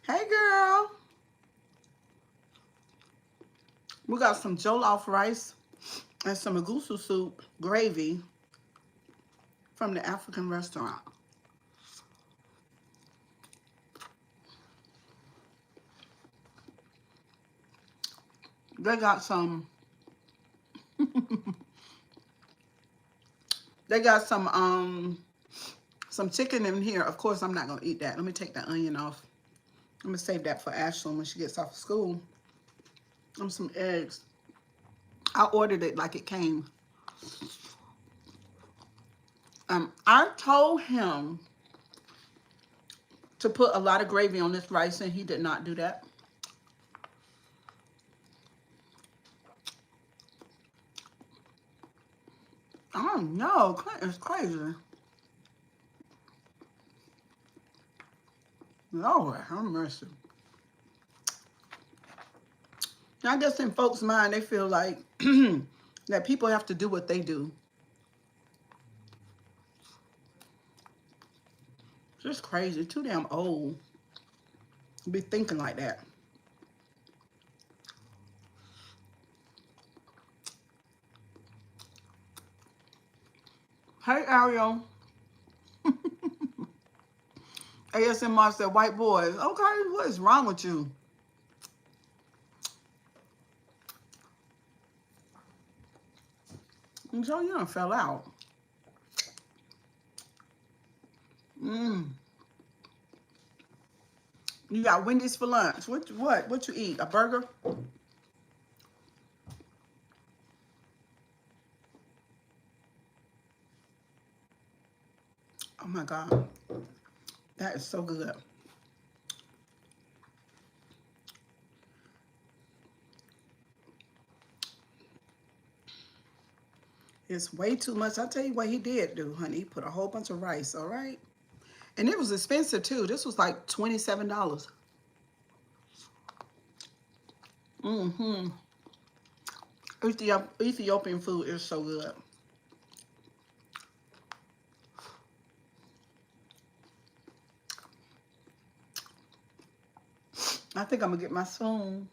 Hey, girl. We got some jollof rice and some agusu soup gravy from the African restaurant. They got some. They got some chicken in here. Of course, I'm not gonna eat that. Let me take the onion off. I'm gonna save that for Ashlyn when she gets off of school. And some eggs. I ordered it like it came. I told him to put a lot of gravy on this rice, and he did not do that. I don't know. It's crazy. Lord, have mercy. I guess in folks' mind, they feel like that people have to do what they do. It's just crazy. Too damn old to be thinking like that. Hey, Ariel. ASMR said, white boys. Okay, what is wrong with you? And so you done fell out. You got Wendy's for lunch. What you eat? A burger? Oh my God. That is so good. It's way too much. I'll tell you what he did do, honey. He put a whole bunch of rice, all right? And it was expensive too. This was like $27. Ethiopian food is so good. I think I'm gonna get my spoon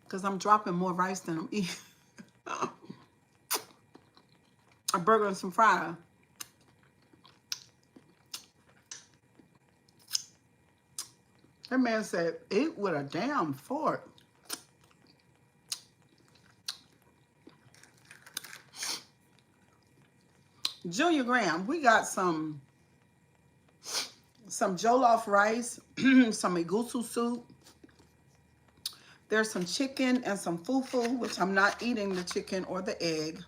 because I'm dropping more rice than I'm eating. A burger and some fries. That man said, eat with a damn fork. Junior Graham, we got some jollof rice, some egusi soup. There's some chicken and some fufu, which I'm not eating the chicken or the egg.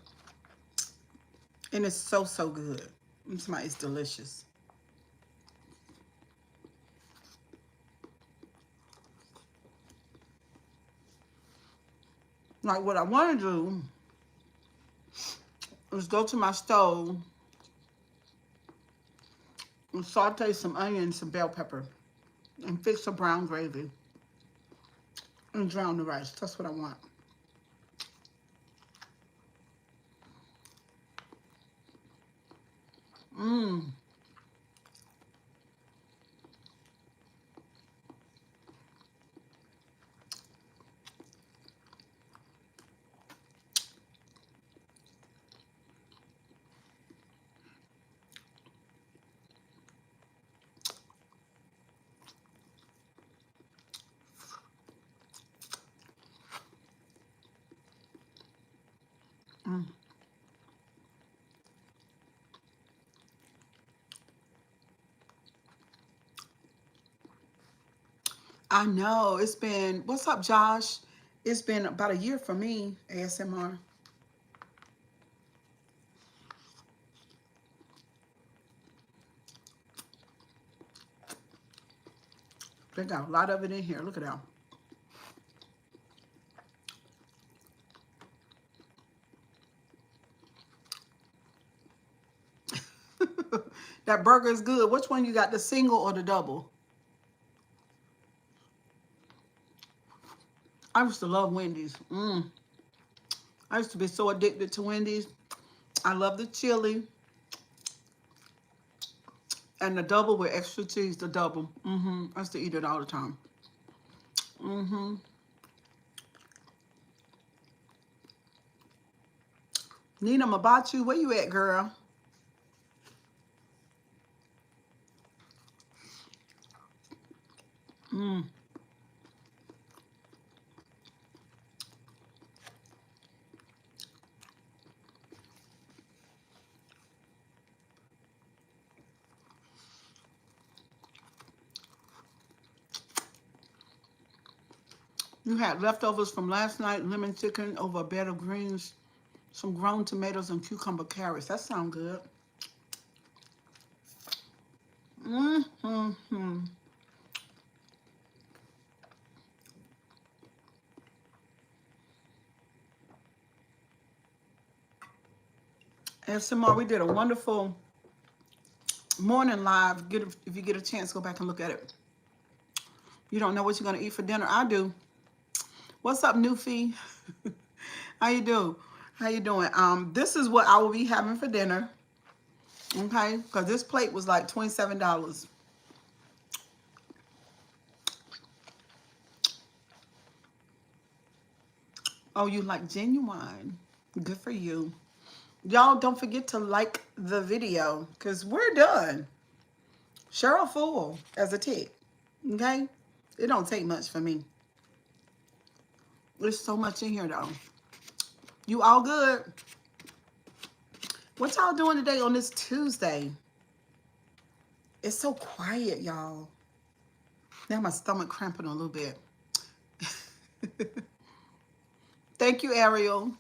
And it's so, so good. It's delicious. Like what I want to do is go to my stove and saute some onions, some bell pepper, and fix a brown gravy and drown the rice. That's what I want. I know. It's been, what's up, Josh? It's been about a year for me, ASMR. They got a lot of it in here. Look at that. That burger is good. Which one you got, the single or the double? I used to love Wendy's. I used to be so addicted to Wendy's. I love the chili. And the double with extra cheese, the double. I used to eat it all the time. Nina Mabachu, where you at, girl? You had leftovers from last night, lemon chicken over a bed of greens, some grown tomatoes and cucumber carrots. That sounds good. Mm-hmm. And Samar, we did a wonderful morning live. If you get a chance, go back and look at it. You don't know what you're gonna eat for dinner. I do. What's up, Newfie? How you do? How you doing? This is what I will be having for dinner. Okay, because this plate was like $27. Oh, you like genuine? Good for you. Y'all don't forget to like the video because we're done. Cheryl full as a tick. Okay, it don't take much for me. There's so much in here though. You all good? What y'all doing today on this Tuesday? It's so quiet, y'all. Now my stomach cramping a little bit. Thank you, Ariel.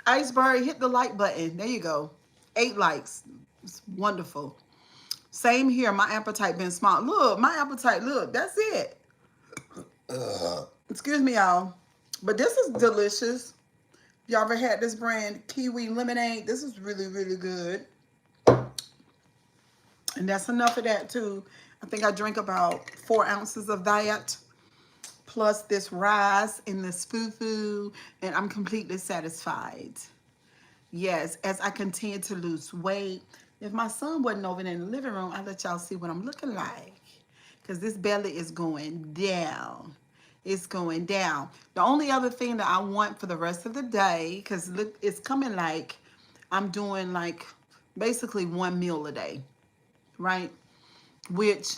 Iceberg, hit the like button. There you go. 8 likes. It's wonderful. Same here. My appetite been small. Look, my appetite, look, that's it. Excuse me, y'all. But this is delicious. Y'all ever had this brand, Kiwi Lemonade? This is really, really good. And that's enough of that, too. I think I drank about 4 ounces of that, plus this rice and this fufu, and I'm completely satisfied. Yes, as I continue to lose weight. If my son wasn't over there in the living room, I'd let y'all see what I'm looking like. Because this belly is going down. It's going down. The only other thing that I want for the rest of the day, because look, it's coming like I'm doing like basically 1 meal a day, right? Which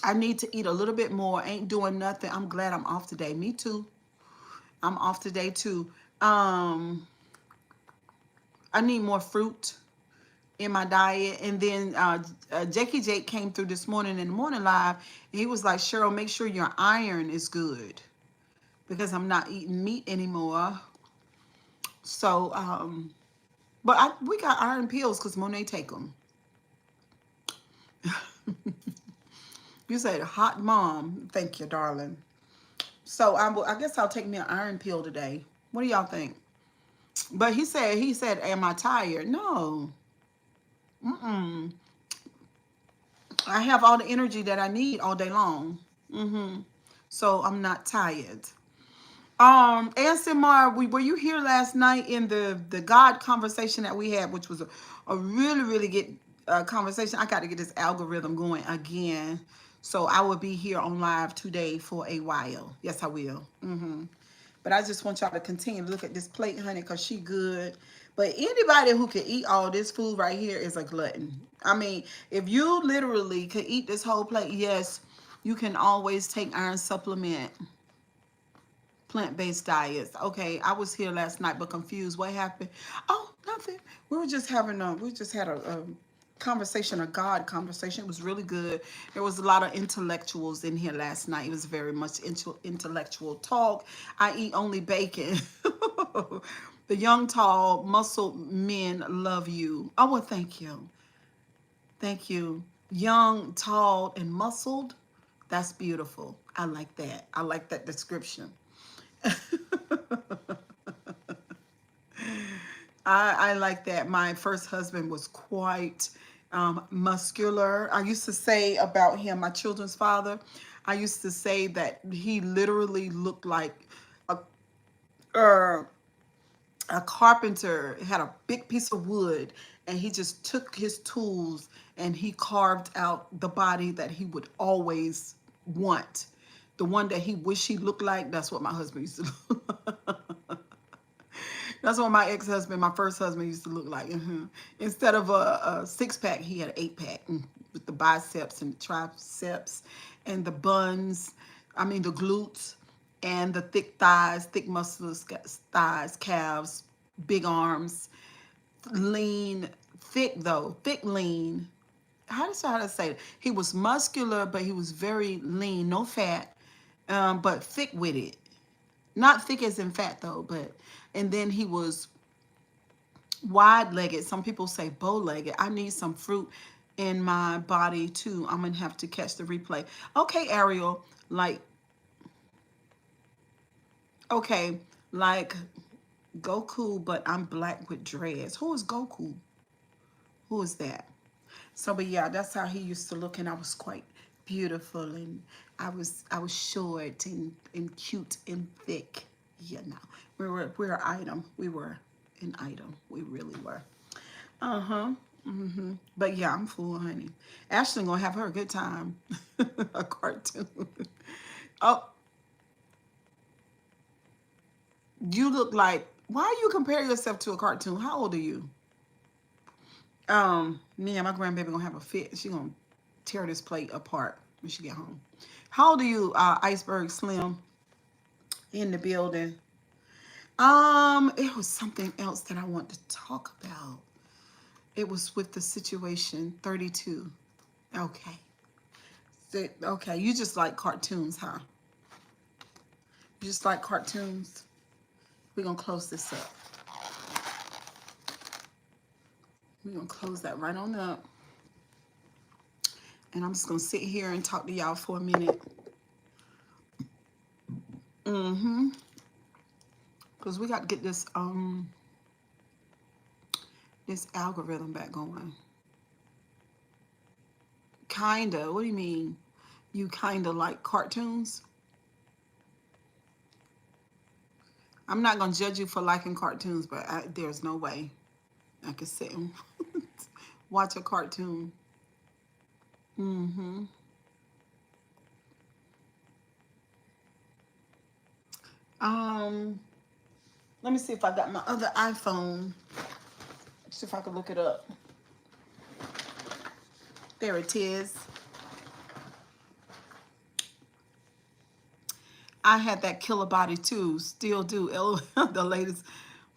I need to eat a little bit more. Ain't doing nothing. I'm glad I'm off today. Me too. I'm off today too. I need more fruit in my diet. And then Jakey Jake came through this morning in the morning live, and he was like, Cheryl, make sure your iron is good because I'm not eating meat anymore. So, but we got iron pills because Monet take them. You said hot mom. Thank you, darling. So I guess I'll take me an iron pill today. What do y'all think? But he said, am I tired? No. I have all the energy that I need all day long. So I'm not tired. And Samar, were you here last night in the God conversation that we had, which was a really, really good conversation. I got to get this algorithm going again. So I will be here on live today for a while. Yes, I will. But I just want y'all to continue to look at this plate, honey, because she good. But anybody who can eat all this food right here is a glutton. I mean, if you literally could eat this whole plate, yes, you can always take iron supplement, plant-based diets. Okay, I was here last night but confused. What happened? Oh, nothing. We were just having we just had a conversation, a God conversation. It was really good. There was a lot of intellectuals in here last night. It was very much intellectual talk. I eat only bacon. The young, tall, muscle men love you. Oh, well, thank you. Thank you. Young, tall, and muscled. That's beautiful. I like that. I like that description. I like that. My first husband was quite muscular. I used to say about him, my children's father, I used to say that he literally looked like a, a carpenter, had a big piece of wood and he just took his tools and he carved out the body that he would always want. The one that he wished he looked like, that's what my husband used to look. That's what my ex-husband, my first husband, used to look like. Instead of a six-pack, he had an eight-pack with the biceps and the triceps and the buns. I mean, the glutes and the thick thighs, thick muscles, thighs, calves, big arms, lean, thick though, thick, lean. How to say it? He was muscular, but he was very lean, no fat, but thick with it. Not thick as in fat though, but, and then he was wide-legged. Some people say bow-legged. I need some fruit in my body too. I'm gonna have to catch the replay. Okay, Ariel, like, okay, like Goku, but I'm black with dreads. Who is Goku? Who is that? So, but yeah, that's how he used to look, and I was quite beautiful, and I was short and cute and thick. You know, we're item. We were an item. We really were. But yeah, I'm full, honey. Ashley gonna have her a good time. A cartoon. Oh, you look like. Why are you comparing yourself to a cartoon? How old are you? Me and my grandbaby gonna have a fit. She gonna tear this plate apart when she get home. How old are you, Iceberg Slim? In the building. It was something else that I want to talk about. It was with the situation. 32. Okay. Okay, you just like cartoons, huh? You just like cartoons. We're gonna close this up. We're gonna close that right on up. And I'm just gonna sit here and talk to y'all for a minute. Because we got to get this this algorithm back going. Kinda. What do you mean? You kinda like cartoons? I'm not gonna judge you for liking cartoons, but there's no way I could sit and watch a cartoon. Let me see if I got my other iPhone. See if I can look it up. There it is. I had that killer body too. Still do. The ladies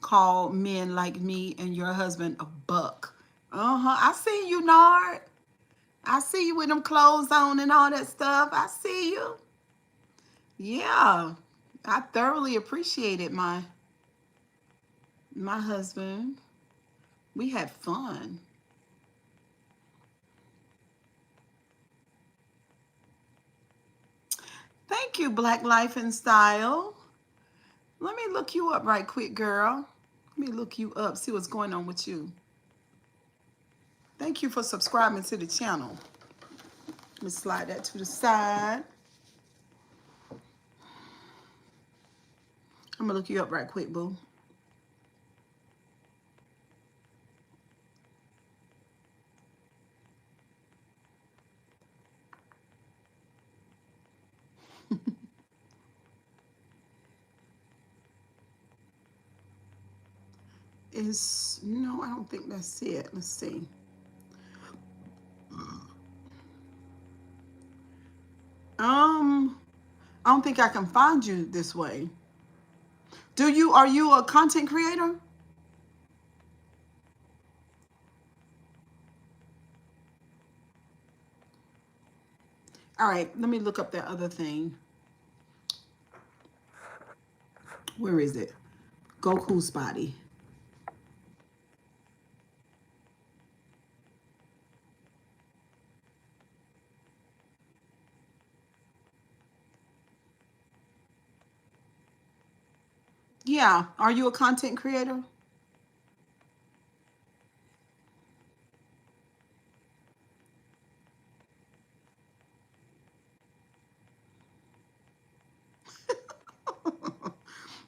call men like me and your husband a buck. I see you, Nard. I see you with them clothes on and all that stuff. I see you. Yeah. I thoroughly appreciated my husband. We had fun. Thank you, Black Life and Style. Let me look you up right quick, girl. Let me look you up, see what's going on with you. Thank you for subscribing to the channel. Let me slide that to the side. I'm gonna look you up right quick, boo. No, I don't think that's it. Let's see. I don't think I can find you this way. Are you a content creator? All right, let me look up that other thing. Where is it? Goku's body. Yeah, are you a content creator?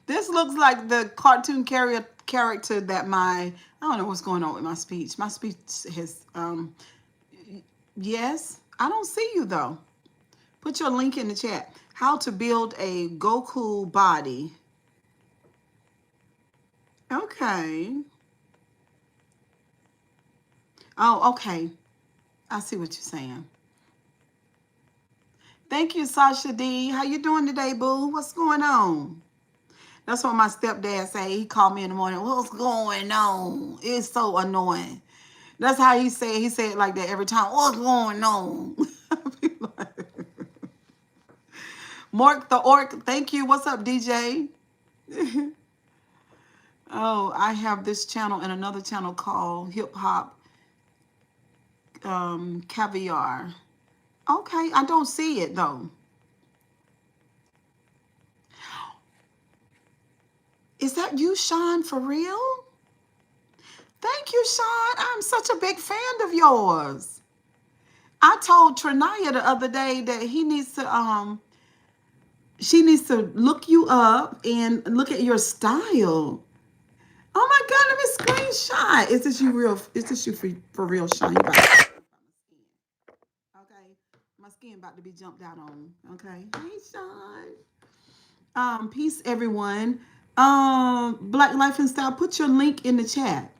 This looks like the cartoon character that I don't know what's going on with my speech. My speech has, yes, I don't see you though. Put your link in the chat. How to build a Goku body. Okay. Oh, okay. I see what you're saying. Thank you, Sasha D. How you doing today, boo? What's going on? That's what my stepdad say. He called me in the morning. What's going on? It's so annoying. That's how he said. He said it like that every time. What's going on? Mark the Orc. Thank you. What's up, DJ? Oh, I have this channel and another channel called Hip Hop Caviar. Okay, I don't see it though. Is that you, Sean, for real? Thank you, Sean. I'm such a big fan of yours. I told Trinaya the other day that he needs to she needs to look you up and look at your style. Oh my God, let me screenshot. Is this you real? Is this you for real, Sean? You about to, okay. My skin about to be jumped out on. Okay. Hey, Sean. Peace, everyone. Black Life and Style. Put your link in the chat.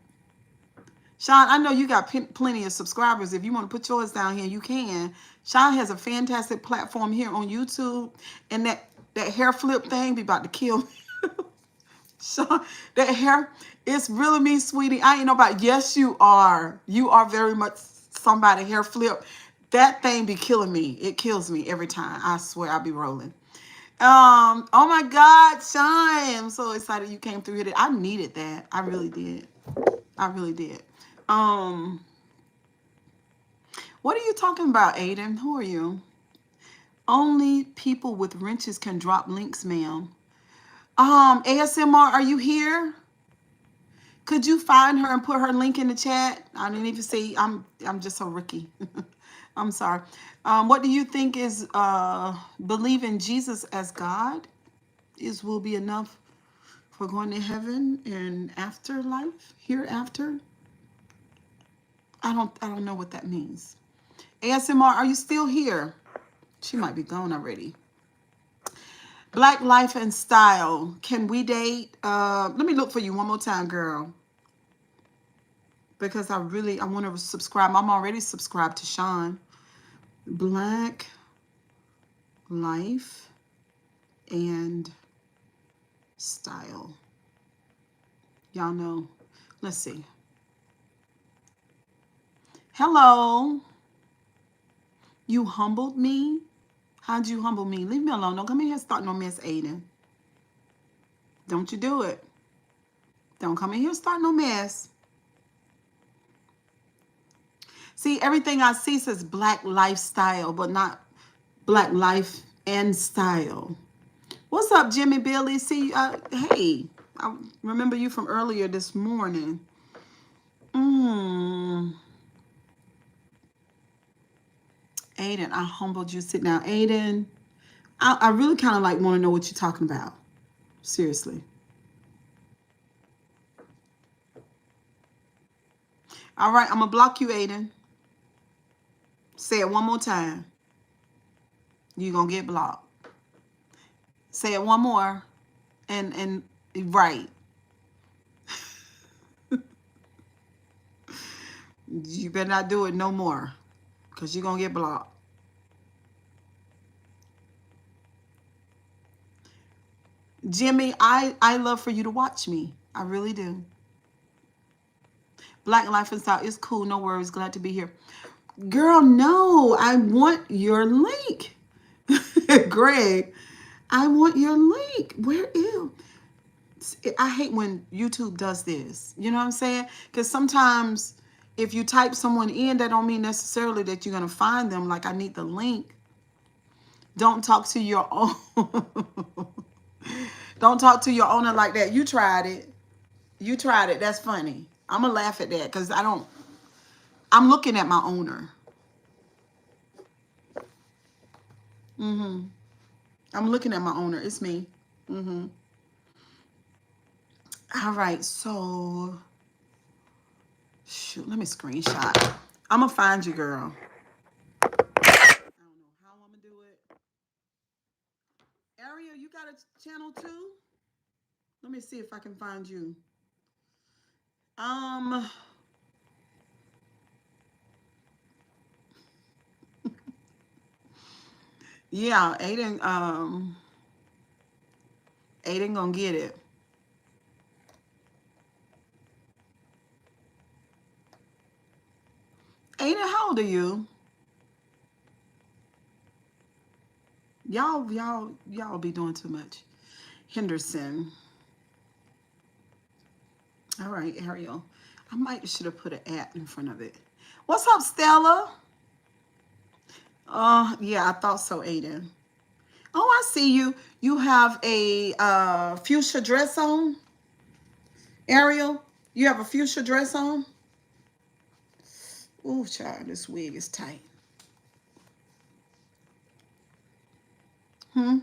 Sean, I know you got plenty of subscribers. If you want to put yours down here, you can. Sean has a fantastic platform here on YouTube, and that hair flip thing be about to kill me. Sean, that hair, it's really me, sweetie. I ain't nobody. Yes, you are. You are very much somebody hair flip. That thing be killing me. It kills me every time. I swear I'll be rolling. Oh my God, Sean. I'm so excited you came through here. I needed that. I really did. I really did. What are you talking about, Aidan? Who are you? Only people with wrenches can drop links, ma'am. ASMR, are you here? Could you find her and put her link in the chat? I didn't even see. I'm just so rookie. I'm sorry. What do you think is believe in Jesus as God will be enough for going to heaven and afterlife, hereafter? I don't know what that means. ASMR, are you still here? She might be gone already. Black Life and Style. Can we date? Let me look for you one more time, girl. Because I want to subscribe. I'm already subscribed to Sean. Black Life and Style. Y'all know. Let's see. Hello. You humbled me? How'd you humble me? Leave me alone. Don't come in here and start no mess, Aidan. Don't you do it. Don't come in here and start no mess. See, everything I see says Black Lifestyle, but not Black Life and Style. What's up, Jimmy Billy? See, hey, I remember you from earlier this morning. Aidan, I humbled you. Sit down. Aidan, I really kind of like want to know what you're talking about. Seriously. All right, I'm going to block you, Aidan. Say it one more time. You're going to get blocked. Say it one more. And right. You better not do it no more. Because you're going to get blocked. Jimmy, I love for you to watch me. I really do. Black Life and Style is cool. No worries. Glad to be here. Girl, no. I want your link. Greg, I want your link. Where is? I hate when YouTube does this. You know what I'm saying? Because sometimes if you type someone in, that don't mean necessarily that you're going to find them. Like, I need the link. Don't talk to your own. Don't talk to your owner like that. You tried it. You tried it. That's funny. I'm going to laugh at that because I'm looking at my owner. I'm looking at my owner. It's me. All right, so shoot, let me screenshot. I'm gonna find you, girl. I don't know how I'm gonna do it. Ariel, you got a channel too? Let me see if I can find you. Um, yeah, Aidan gonna get it. Aidan, how old are you? Y'all be doing too much. Henderson. All right, Ariel. I might should have put an at in front of it. What's up, Stella? Yeah, I thought so, Aidan. Oh, I see you. You have a fuchsia dress on, Ariel. You have a fuchsia dress on. Ooh, child, this wig is tight. Hmm.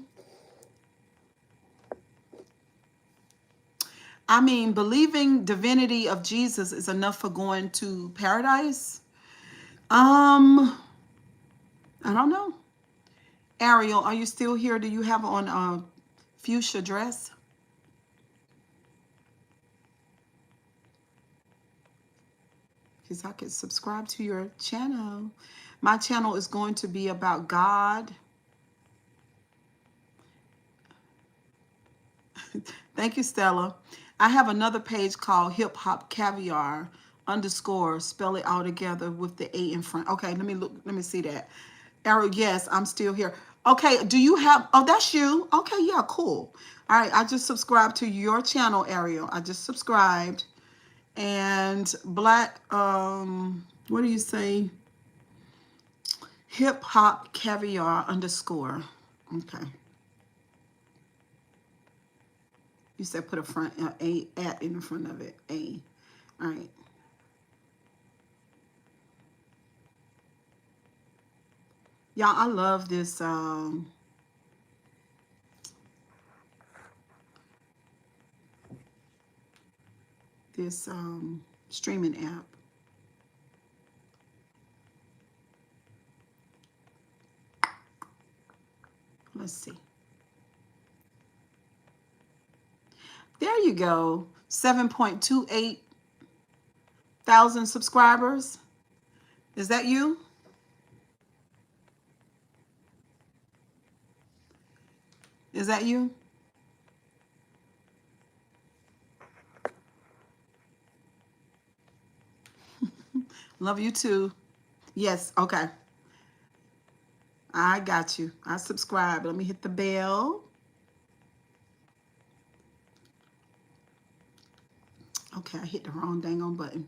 I mean, believing divinity of Jesus is enough for going to paradise. Um, I don't know. Ariel, are you still here? Do you have on a fuchsia dress? Because I could subscribe to your channel. My channel is going to be about God. Thank you, Stella. I have another page called Hip Hop Caviar underscore, spell it all together with the A in front. Okay, let me look, let me see that. Ariel, yes, I'm still here. Okay, do you have, oh, that's you. Okay, yeah, cool. All right, I just subscribed to your channel, Ariel. I just subscribed. And black, what do you say? Hip Hop Caviar underscore. Okay. You said put a front, a at in front of it. A. All right. Y'all, I love this this streaming app. Let's see. There you go. 7.28 thousand subscribers. Is that you? Is that you? Love you too. Yes, okay. I got you. I subscribe. Let me hit the bell. Okay, I hit the wrong dang on button.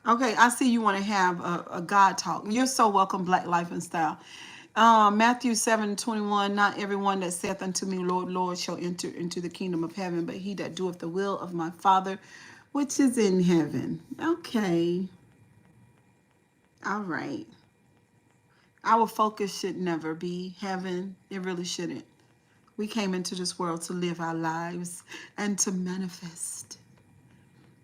Okay, I see you want to have a God talk. You're so welcome, Black Life and Style. Matthew 7:21, not everyone that saith unto me, Lord, Lord, shall enter into the kingdom of heaven, but he that doeth the will of my Father, which is in heaven. Okay, all right. Our focus should never be heaven. It really shouldn't. We came into this world to live our lives and to manifest.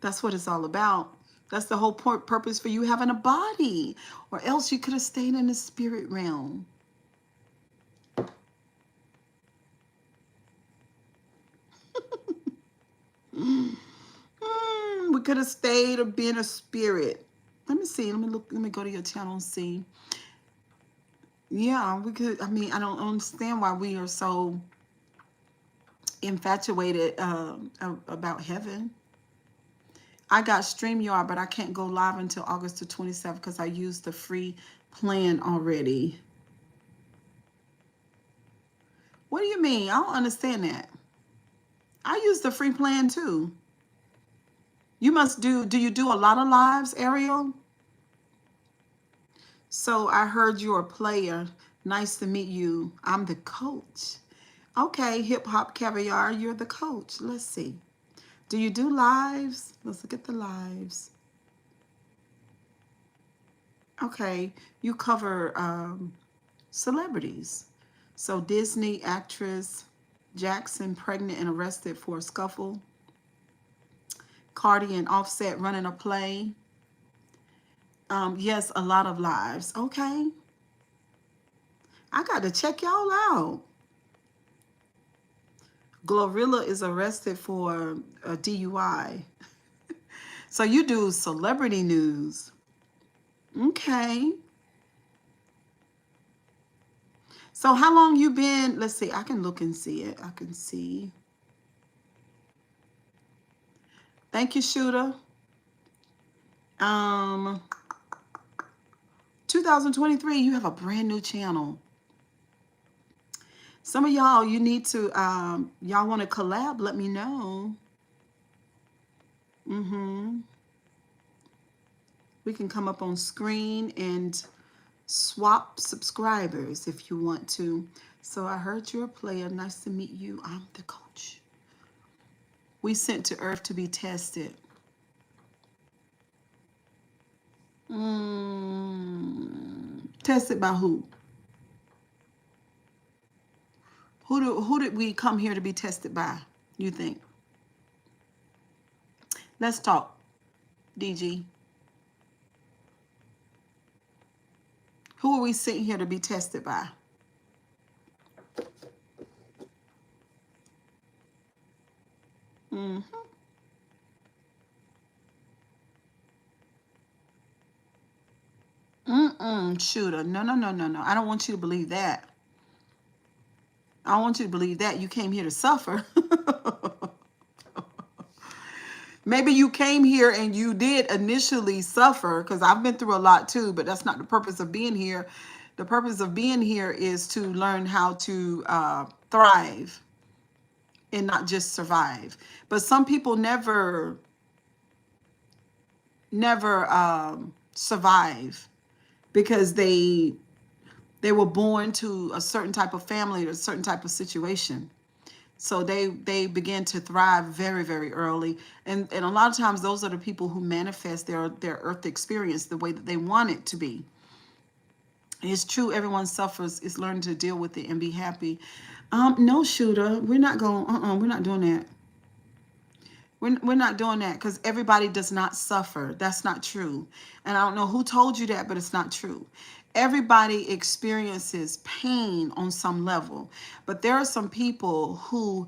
That's what it's all about. That's the whole point, purpose for you having a body, or else you could have stayed in the spirit realm. We could have stayed or been a spirit. Let me see. Let me look. Let me go to your channel and see. Yeah, we could. I mean, I don't understand why we are so infatuated about heaven. I got StreamYard, but I can't go live until August the 27th because I used the free plan already. What do you mean? I don't understand that. I use the free plan too. You must do you do a lot of lives, Ariel? So I heard you're a player. Nice to meet you. I'm the coach. Okay, Hip Hop Caviar, you're the coach. Let's see. Do you do lives? Let's look at the lives. Okay, you cover celebrities. So Disney actress. Jackson pregnant and arrested for a scuffle. Cardi and Offset running a play. Yes, a lot of lives. Okay. I got to check y'all out. Glorilla is arrested for a DUI. So you do celebrity news. Okay. So how long you been? Let's see. I can look and see it. I can see. Thank you, Shooter. 2023, you have a brand new channel. Some of y'all, you need to, y'all want to collab, let me know. We can come up on screen and swap subscribers if you want to. So I heard you're a player. Nice to meet you. I'm the coach. We sent to Earth to be tested. Tested by who? Who did we come here to be tested by, you think? Let's talk, DG. Who are we sitting here to be tested by? Shooter. No. I don't want you to believe that. I don't want you to believe that. You came here to suffer. Maybe you came here and you did initially suffer, because I've been through a lot too, but that's not the purpose of being here. The purpose of being here is to learn how to thrive and not just survive. But some people never survive because they were born to a certain type of family or a certain type of situation. So they begin to thrive very, very early. And a lot of times those are the people who manifest their earth experience the way that they want it to be. It's true, everyone suffers. It's learning to deal with it and be happy. No, Shooter, we're not going, we're not doing that. We're not doing that, because everybody does not suffer. That's not true. And I don't know who told you that, but it's not true. Everybody experiences pain on some level, but there are some people who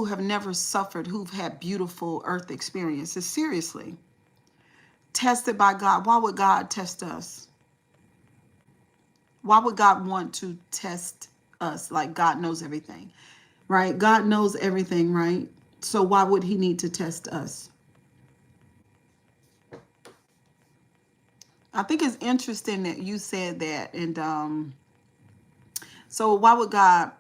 have never suffered, who've had beautiful earth experiences. Seriously. Tested by God. Why would God test us? Why would God want to test us? Like God knows everything, right? God knows everything, right? So why would he need to test us? I think it's interesting that you said that. And so why would God,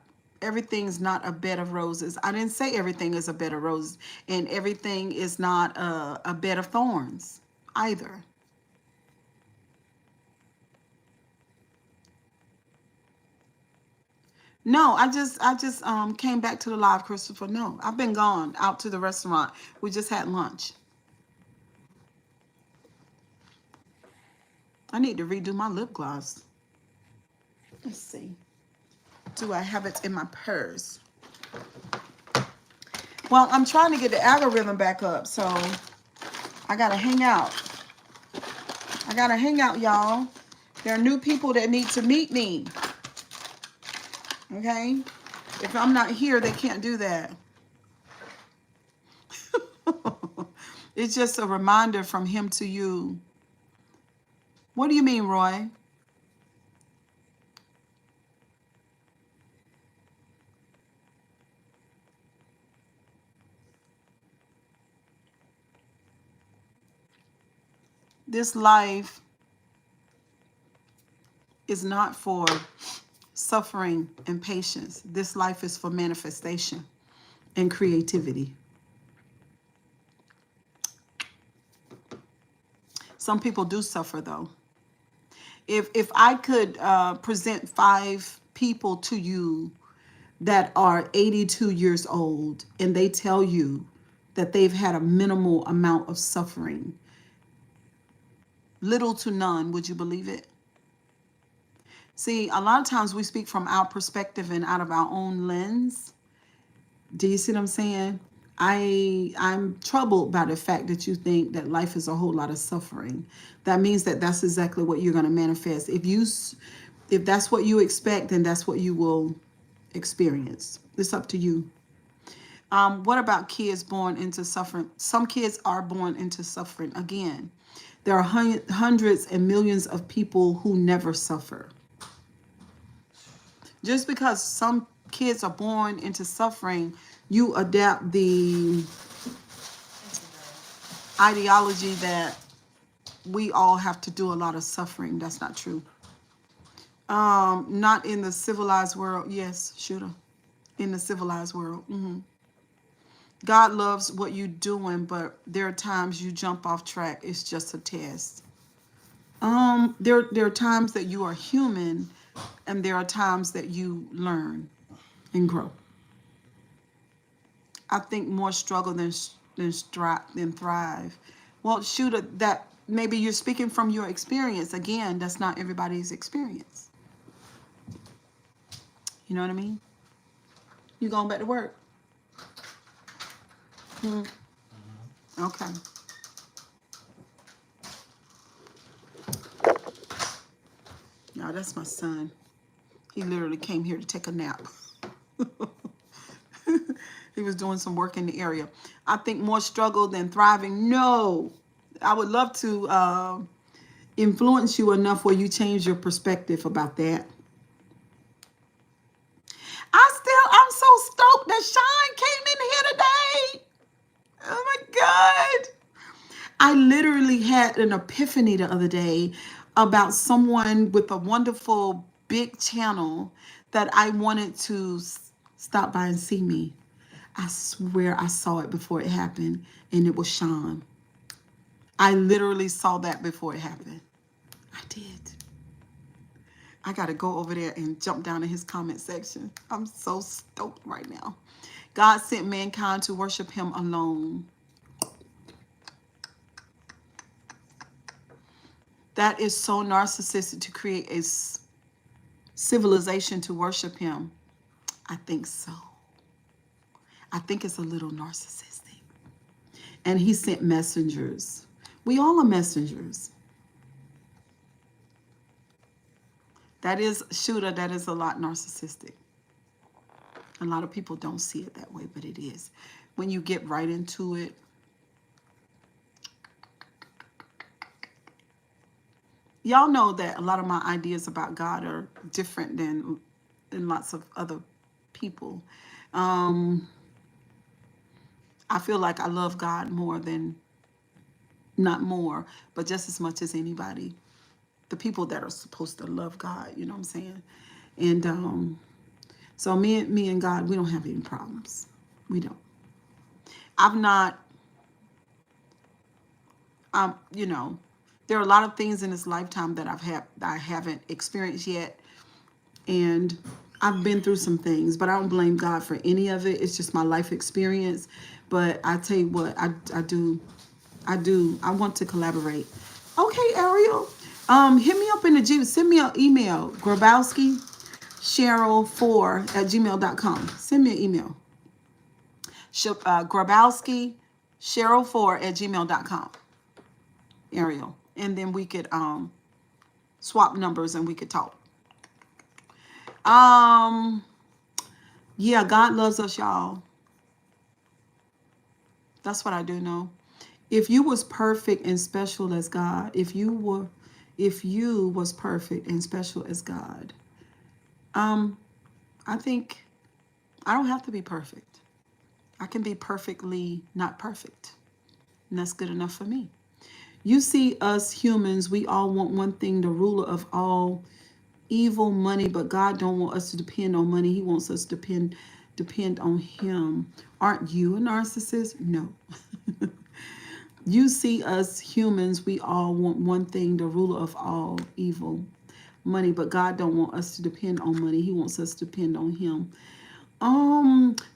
everything's not a bed of roses. I didn't say everything is a bed of roses, and everything is not a bed of thorns either. No, I just came back to the live, Christopher. No, I've been gone out to the restaurant. We just had lunch. I need to redo my lip gloss. Let's see. Do I have it in my purse? Well, I'm trying to get the algorithm back up, so I gotta hang out. I gotta hang out, y'all. There are new people that need to meet me. Okay? If I'm not here, they can't do that. It's just a reminder from him to you. What do you mean, Roy? This life is not for suffering and patience. This life is for manifestation and creativity. Some people do suffer, though. If I could present 5 people to you that are 82 years old, and they tell you that they've had a minimal amount of suffering, little to none, would you believe it? See, a lot of times we speak from our perspective and out of our own lens, Do you see what I'm saying? I'm troubled by the fact that you think that life is a whole lot of suffering. That means that that's exactly what you're going to manifest. If that's what you expect, then that's what you will experience. It's up to you. What about kids born into suffering? Some kids are born into suffering. Again, there are hundreds and millions of people who never suffer. Just because some kids are born into suffering, you adapt the ideology that we all have to do a lot of suffering. That's not true. Not in the civilized world. Yes, shooter. In the civilized world. God loves what you're doing, but there are times you jump off track. It's just a test. There are times that you are human, and there are times that you learn and grow. I think more struggle than thrive. Well, shooter, that maybe you're speaking from your experience. Again, that's not everybody's experience. You know what I mean? You going back to work? Okay. No, that's my son. He literally came here to take a nap. He was doing some work in the area. I think more struggle than thriving. No, I would love to influence you enough where you change your perspective about that. I'm so stoked that Sean came in here today. Oh my God. I literally had an epiphany the other day about someone with a wonderful big channel that I wanted to stop by and see me. I swear I saw it before it happened, and it was Sean. I literally saw that before it happened. I did. I got to go over there and jump down in his comment section. I'm so stoked right now. God sent mankind to worship him alone. That is so narcissistic to create a civilization to worship him. I think so. I think it's a little narcissistic. And he sent messengers. We all are messengers. That is, shooter, that is a lot narcissistic. A lot of people don't see it that way, but it is. When you get right into it, y'all know that a lot of my ideas about God are different than lots of other people. I feel like I love God more than, not more, but just as much as anybody. The people that are supposed to love God, you know what I'm saying? And so me and God, we don't have any problems. We don't. I've not, you know, there are a lot of things in this lifetime that I haven't experienced yet. And I've been through some things, but I don't blame God for any of it. It's just my life experience. But I tell you what, I want to collaborate. Okay, Ariel. Hit me up in the G. Send me an email. Grabowski Cheryl4@gmail.com. Send me an email. Grabowski Cheryl4@gmail.com. Ariel. And then we could swap numbers and we could talk. Yeah, God loves us, y'all. That's what I do know. If you was perfect and special as God, if you was perfect and special as God, I think I don't have to be perfect. I can be perfectly not perfect. And that's good enough for me. You see, us humans, we all want one thing, the ruler of all evil, money, but God don't want us to depend on money. He wants us to depend on him. Aren't you a narcissist? No. You see, us humans, we all want one thing, the ruler of all evil, money, but God don't want us to depend on money. He wants us to depend on him.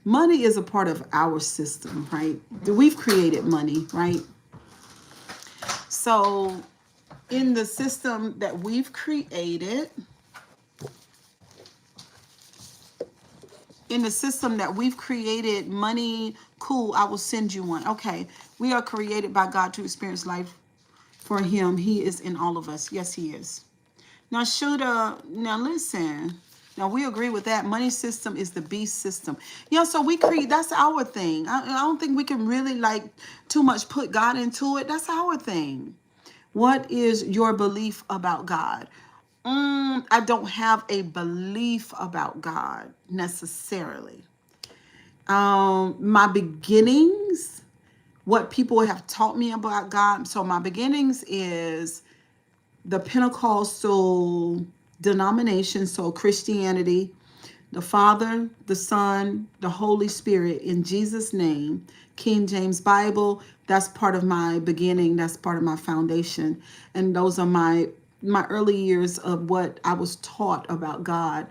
Money is a part of our system, right? We've created money, right? So in the system that we've created, in the system that we've created, money, cool, I will send you one. Okay, we are created by God to experience life for him. He is in all of us. Yes, he is. Now, now listen. Now, we agree with that. Money system is the beast system. Yeah, so we create, that's our thing. I don't think we can really like too much put God into it. That's our thing. What is your belief about God? I don't have a belief about God necessarily. My beginnings, what people have taught me about God. So my beginnings is the Pentecostal denomination, so Christianity, the Father, the Son, the Holy Spirit, in Jesus' name, King James Bible. That's part of my beginning. That's part of my foundation. And those are my early years of what I was taught about God.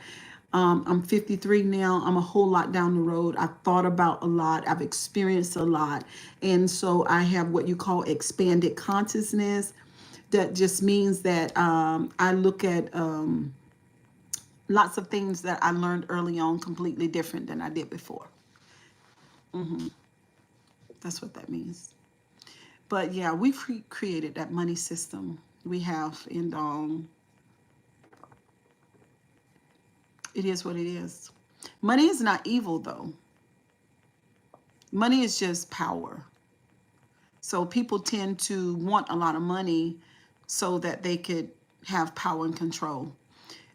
I'm 53 now. I'm a whole lot down the road. I've thought about a lot. I've experienced a lot. And so I have what you call expanded consciousness. That just means that I look at lots of things that I learned early on completely different than I did before. That's what that means. But yeah, we've created that money system we have, and it is what it is. Money is not evil, though. Money is just power. So people tend to want a lot of money so that they could have power and control.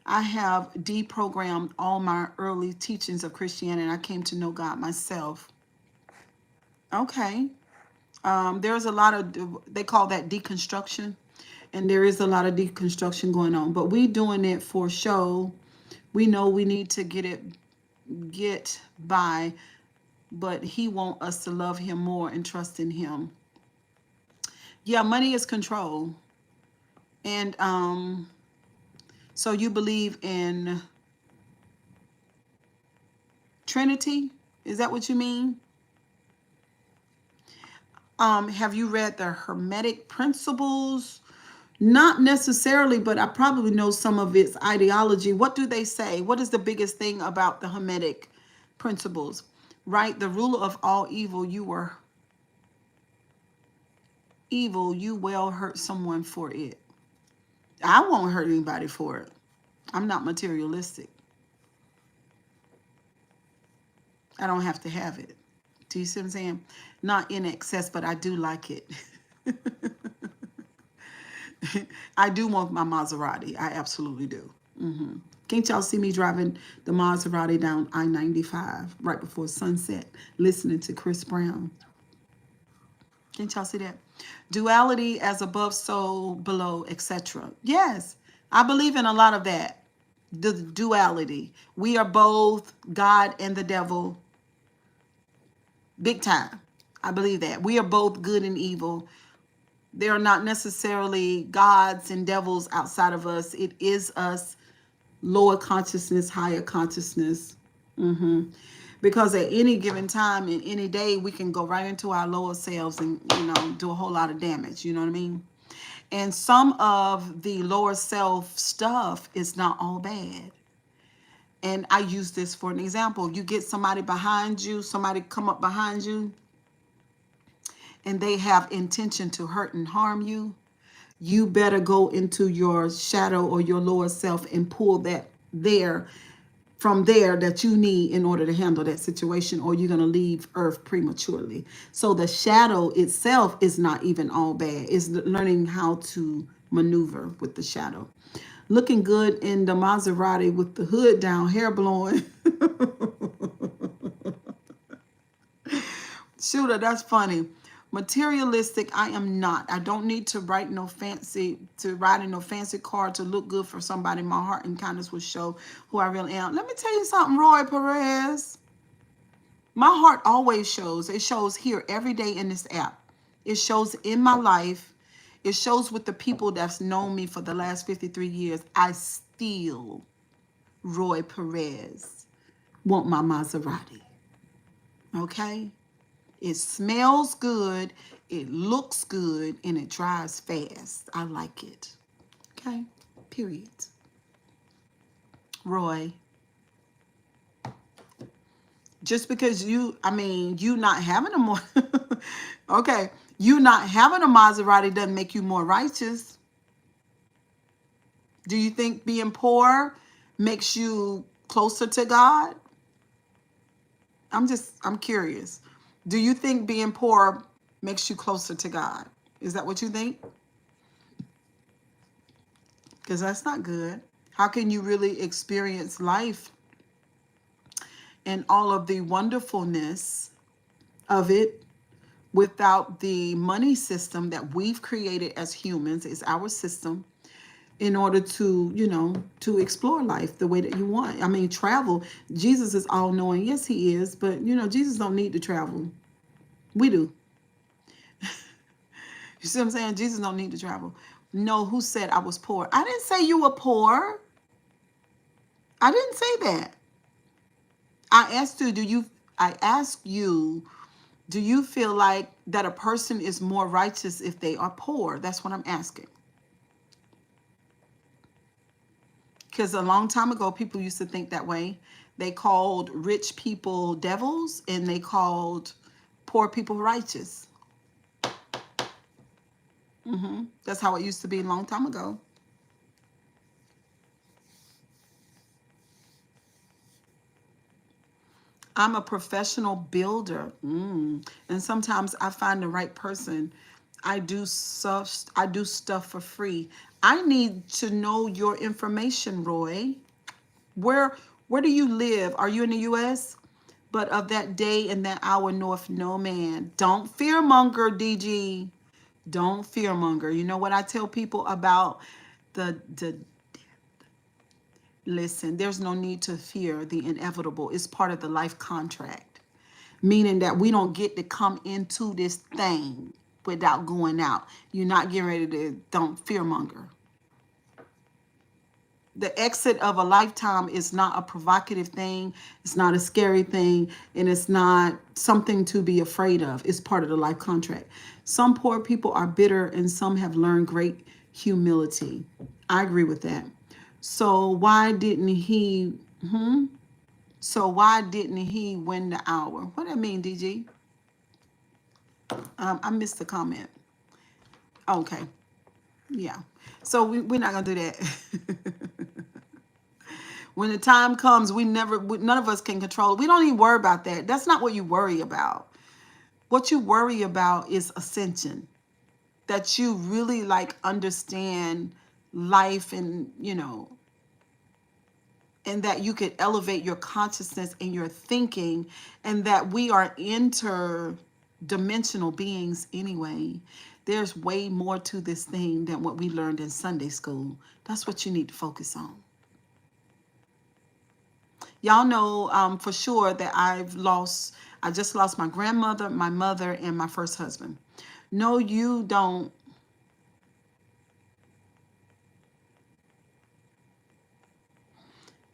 I have deprogrammed all my early teachings of Christianity, and I came to know God myself. Okay. There's a lot of, they call that deconstruction, and there is a lot of deconstruction going on, but we doing it for show. We know we need to get by, but he want us to love him more and trust in him. Yeah, money is control. And so you believe in Trinity? Is that what you mean? Have you read the Hermetic Principles? Not necessarily, but I probably know some of its ideology. What do they say? What is the biggest thing about the Hermetic Principles? Right? The ruler of all evil, you were evil, you will hurt someone for it. I won't hurt anybody for it. I'm not materialistic. I don't have to have it. Do you see what I'm saying? Not in excess, but I do like it. I do want my Maserati. I absolutely do. Can't y'all see me driving the Maserati down I-95 right before sunset, listening to Chris Brown? Can't y'all see that? Duality, as above, so below, etc. Yes, I believe in a lot of that. The duality. We are both God and the devil. Big time. I believe that. We are both good and evil. There are not necessarily gods and devils outside of us. It is us, lower consciousness, higher consciousness. Because at any given time in any day, we can go right into our lower selves and, do a whole lot of damage. You know what I mean? And some of the lower self stuff is not all bad. And I use this for an example. You get somebody behind you, somebody come up behind you, and they have intention to hurt and harm you. You better go into your shadow or your lower self and pull that from there that you need in order to handle that situation, or you're going to leave earth prematurely. So the shadow itself is not even all bad. It's learning how to maneuver with the shadow. Looking good in the Maserati with the hood down, hair blowing. Shooter, that's funny. Materialistic, I am not. I don't need to ride in no fancy car to look good for somebody. My heart and kindness will show who I really am. Let me tell you something, Roy Perez. My heart always shows. It shows here every day in this app. It shows in my life. It shows with the people that's known me for the last 53 years. I still, Roy Perez, want my Maserati. Okay? It smells good, it looks good, and it drives fast. I like it. Okay? Period. Roy. Just because you not having a more, okay, you not having a Maserati doesn't make you more righteous. Do you think being poor makes you closer to God? I'm curious. Do you think being poor makes you closer to God? Is that what you think? Because that's not good. How can you really experience life and all of the wonderfulness of it without the money system that we've created as humans? Is our system in order to, to explore life the way that you want. I mean, travel. Jesus is all knowing. Yes, he is. But, Jesus don't need to travel. We do. You see what I'm saying? Jesus don't need to travel. No, who said I was poor? I didn't say you were poor. I didn't say that. I asked you, do you feel like that a person is more righteous if they are poor? That's what I'm asking. Because a long time ago, people used to think that way. They called rich people devils and they called poor people righteous. That's how it used to be a long time ago. I'm a professional builder. And sometimes I find the right person. I do stuff for free. I need to know your information, Roy. Where do you live? Are you in the US? But of that day and that hour knoweth no man. Don't fearmonger, DG. Don't fearmonger. You know what I tell people about the listen, there's no need to fear the inevitable. It's part of the life contract. Meaning that we don't get to come into this thing without going out. You're not getting ready to, don't fearmonger. The exit of a lifetime is not a provocative thing. It's not a scary thing. And it's not something to be afraid of. It's part of the life contract. Some poor people are bitter and some have learned great humility. I agree with that. So why didn't he, So why didn't he win the hour? What that mean, DG? I missed the comment. Okay. Yeah. So we're not going to do that. When the time comes, none of us can control it. We don't even worry about that. That's not what you worry about. What you worry about is ascension. That you really understand life and, and that you could elevate your consciousness and your thinking, and that we are interdimensional beings anyway. There's way more to this thing than what we learned in Sunday school. That's what you need to focus on. Y'all know for sure that I just lost my grandmother, my mother, and my first husband. No, you don't.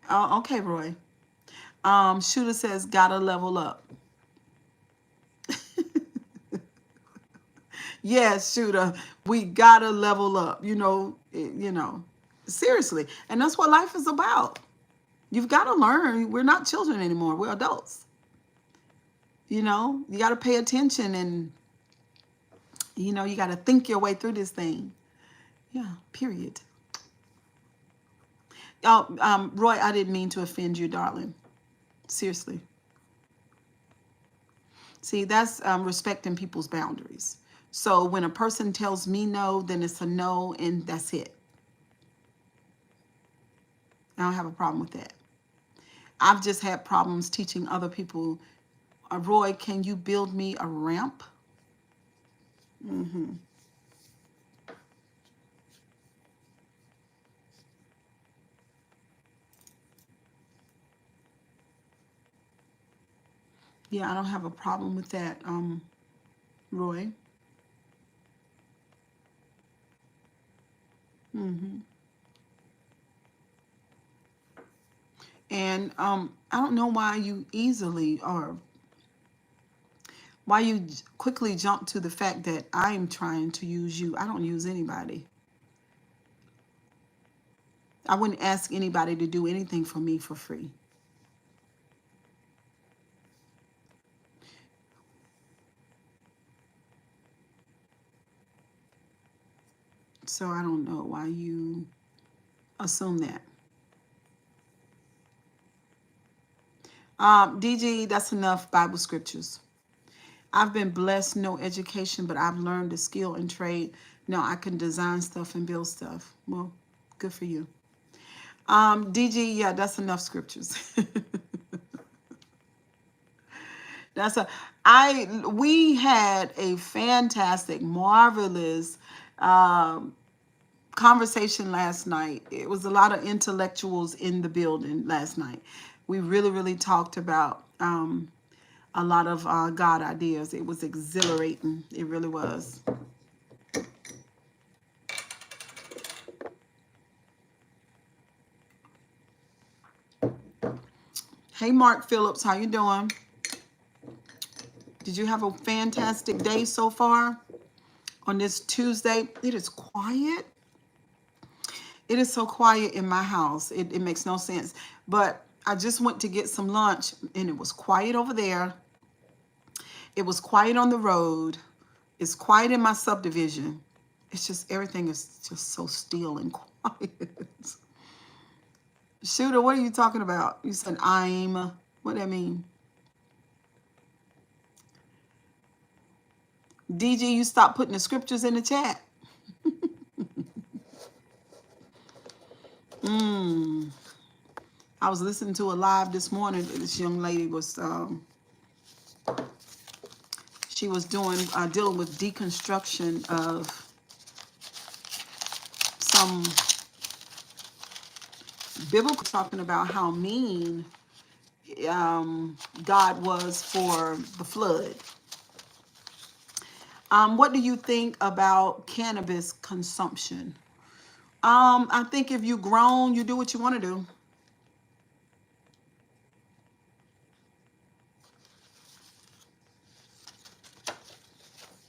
Oh, okay, Roy. Shooter says, gotta level up. Yes, Shooter, we gotta level up. Seriously. And that's what life is about. You've got to learn. We're not children anymore. We're adults. You got to pay attention and, you got to think your way through this thing. Yeah, period. Oh, Roy, I didn't mean to offend you, darling. Seriously. See, that's respecting people's boundaries. So when a person tells me no, then it's a no, and that's it. I don't have a problem with that. I've just had problems teaching other people, Roy, can you build me a ramp? Yeah, I don't have a problem with that, Roy. And I don't know why you quickly jump to the fact that I'm trying to use you. I don't use anybody. I wouldn't ask anybody to do anything for me for free. So I don't know why you assume that. DG, that's enough Bible scriptures. I've been blessed, no education, but I've learned the skill and trade. Now I can design stuff and build stuff. Well, good for you. DG, yeah, that's enough scriptures. We had a fantastic, marvelous conversation last night. It was a lot of intellectuals in the building last night. We really, really talked about a lot of God ideas. It was exhilarating. It really was. Hey, Mark Phillips, how you doing? Did you have a fantastic day so far on this Tuesday? It is quiet. It is so quiet in my house. It makes no sense. But I just went to get some lunch, and it was quiet over there. It was quiet on the road. It's quiet in my subdivision. It's just, everything is just so still and quiet. Shooter, what are you talking about? You said I'm. What do that mean? DG, you stop putting the scriptures in the chat. I was listening to a live this morning. This young lady was, she was dealing with deconstruction of some biblical, talking about how mean God was for the flood. What do you think about cannabis consumption? I think if you're grown, you do what you want to do.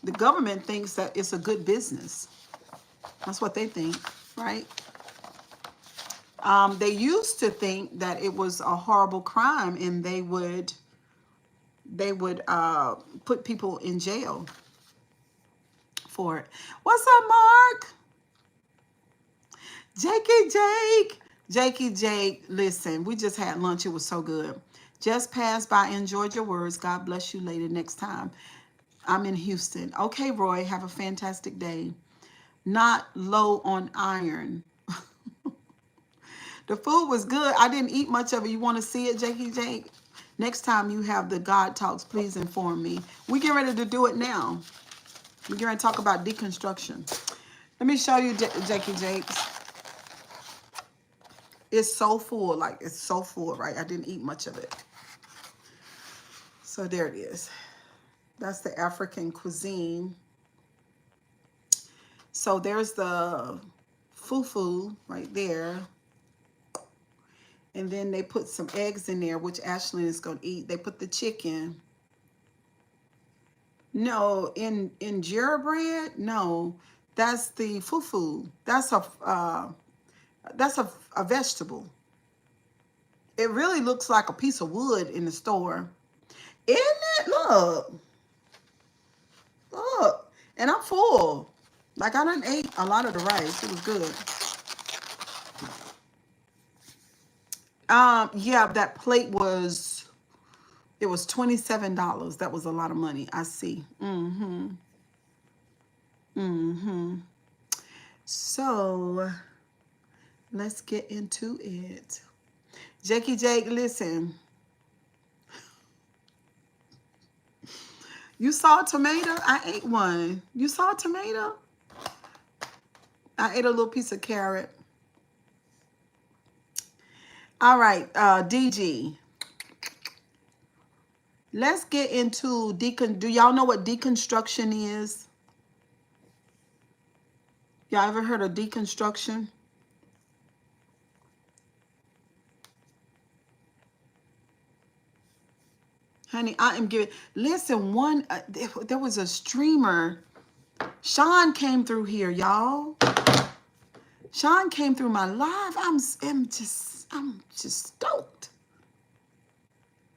The government thinks that it's a good business. That's what they think, right? They used to think that it was a horrible crime, and they would put people in jail for it. What's up, Mark? Jake, listen, we just had lunch. It was so good. Just passed by, enjoyed your words. God bless you later next time. I'm in Houston. Okay, Roy, have a fantastic day. Not low on iron. The food was good. I didn't eat much of it. You want to see it, Jake? Next time you have the God Talks, please inform me. We get ready to do it now. We're going to talk about deconstruction. Let me show you Jakes. It's so full, like it's so full, right? I didn't eat much of it. So there it is. That's the African cuisine. So there's the fufu right there. And then they put some eggs in there, which Ashlyn is going to eat. They put the chicken. No, in injera bread, no. That's the fufu. That's a vegetable. It really looks like a piece of wood in the store. Isn't it? Look. And I'm full. Like, I done ate a lot of the rice. It was good. Yeah, that plate was, it was $27. That was a lot of money. I see. So let's get into it. Jake, listen. You saw a tomato? I ate one. You saw a tomato? I ate a little piece of carrot. All right, DG. Let's get into do y'all know what deconstruction is? Y'all ever heard of deconstruction? Honey, I am giving, listen, there was a streamer. Sean came through here, y'all. Sean came through my live. I'm just stoked.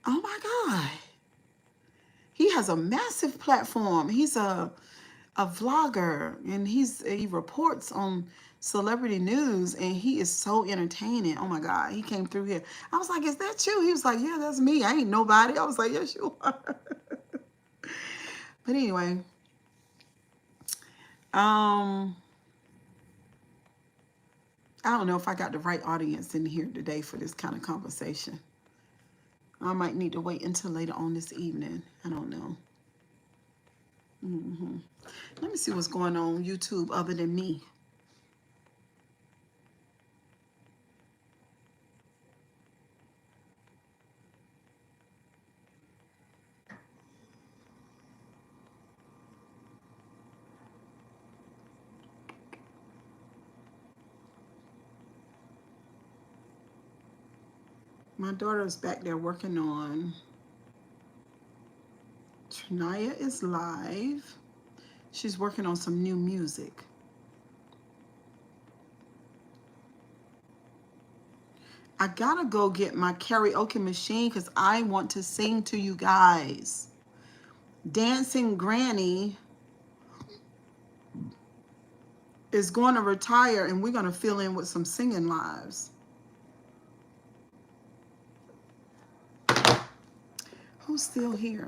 Oh my God. He has a massive platform. He's a a vlogger, and he reports on celebrity news, and he is so entertaining. Oh my God, he came through here. I was like, is that you? He was like, yeah, that's me. I ain't nobody. I was like, yes, you are. But anyway, I don't know if I got the right audience in here today for this kind of conversation. I might need to wait until later on this evening. I don't know. Let me see what's going on YouTube other than me. My daughter's back there working on. Trinaya is live. She's working on some new music. I gotta go get my karaoke machine because I want to sing to you guys. Dancing Granny is going to retire, and we're going to fill in with some singing lives. Who's still here?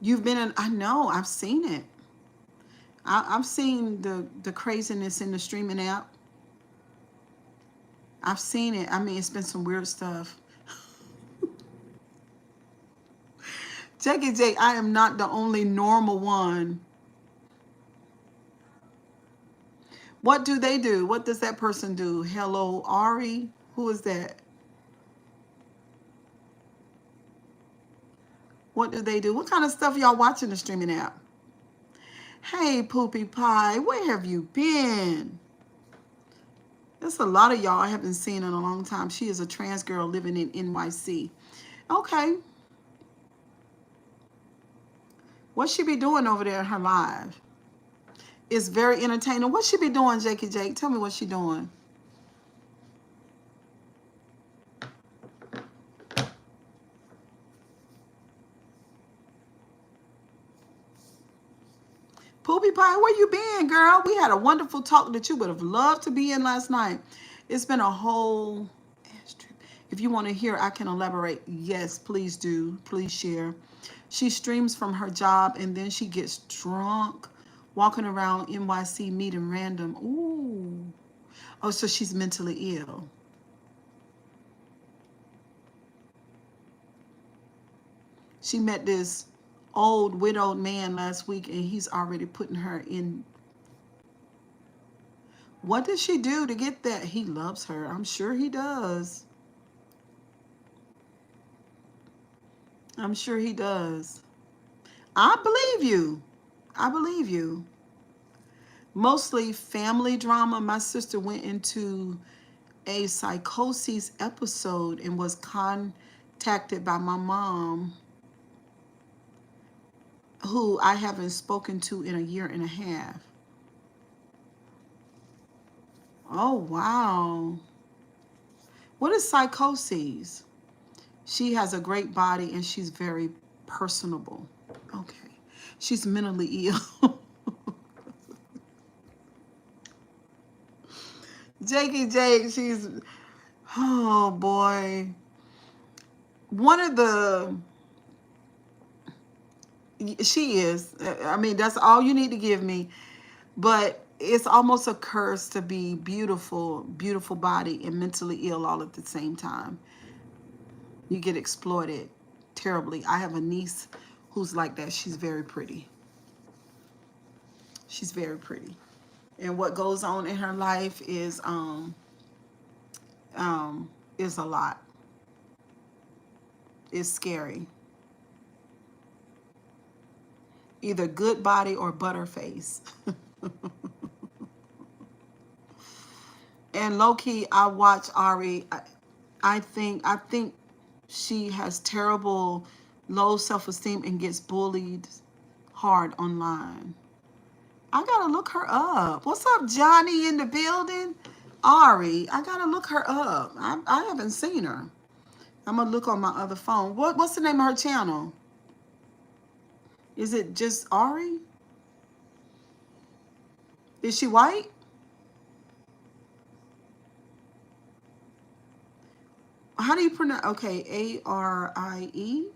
You've been in, I know, I've seen it. I've seen the craziness in the streaming app. I've seen it. I mean, it's been some weird stuff. Jackie J, I am not the only normal one. What do they do? What does that person do? Hello, Ari? Who is that? What do they do? What kind of stuff y'all watching the streaming app? Hey, Poopy Pie, where have you been? There's a lot of y'all I haven't seen in a long time. She is a trans girl living in NYC. Okay. What she be doing over there in her live? It's very entertaining. What she be doing, Jakey Jake? Tell me what she doing. Poopy Pie, where you been, girl? We had a wonderful talk that you would have loved to be in last night. It's been a whole trip. If you want to hear, I can elaborate. Yes, please do. Please share. She streams from her job, and then she gets drunk, walking around NYC meeting random. Ooh. Oh, so she's mentally ill. She met this old widowed man last week, and he's already putting her in. What did she do to get that? He loves her. I'm sure he does. I'm sure he does. I believe you. I believe you. Mostly family drama. My sister went into a psychosis episode and was contacted by my mom, who I haven't spoken to in a year and a half. Oh, wow. What is psychosis? She has a great body and she's very personable. Okay. She's mentally ill. Jakey Jake, she's, oh boy. One of the, she is, I mean, that's all you need to give me. But it's almost a curse to be beautiful, beautiful body and mentally ill all at the same time. You get exploited terribly. I have a niece who's like that. She's very pretty. She's very pretty. And what goes on in her life is a lot. It's scary. Either good body or butterface. And low key, I watch Ari. I think she has terrible low self-esteem and gets bullied hard online. I gotta look her up. What's up, Johnny in the building? Ari, I gotta look her up. I haven't seen her. I'm gonna look on my other phone. What's the name of her channel? Is it just Ari? Is she white? How do you pronounce? Okay, A-R-I-E.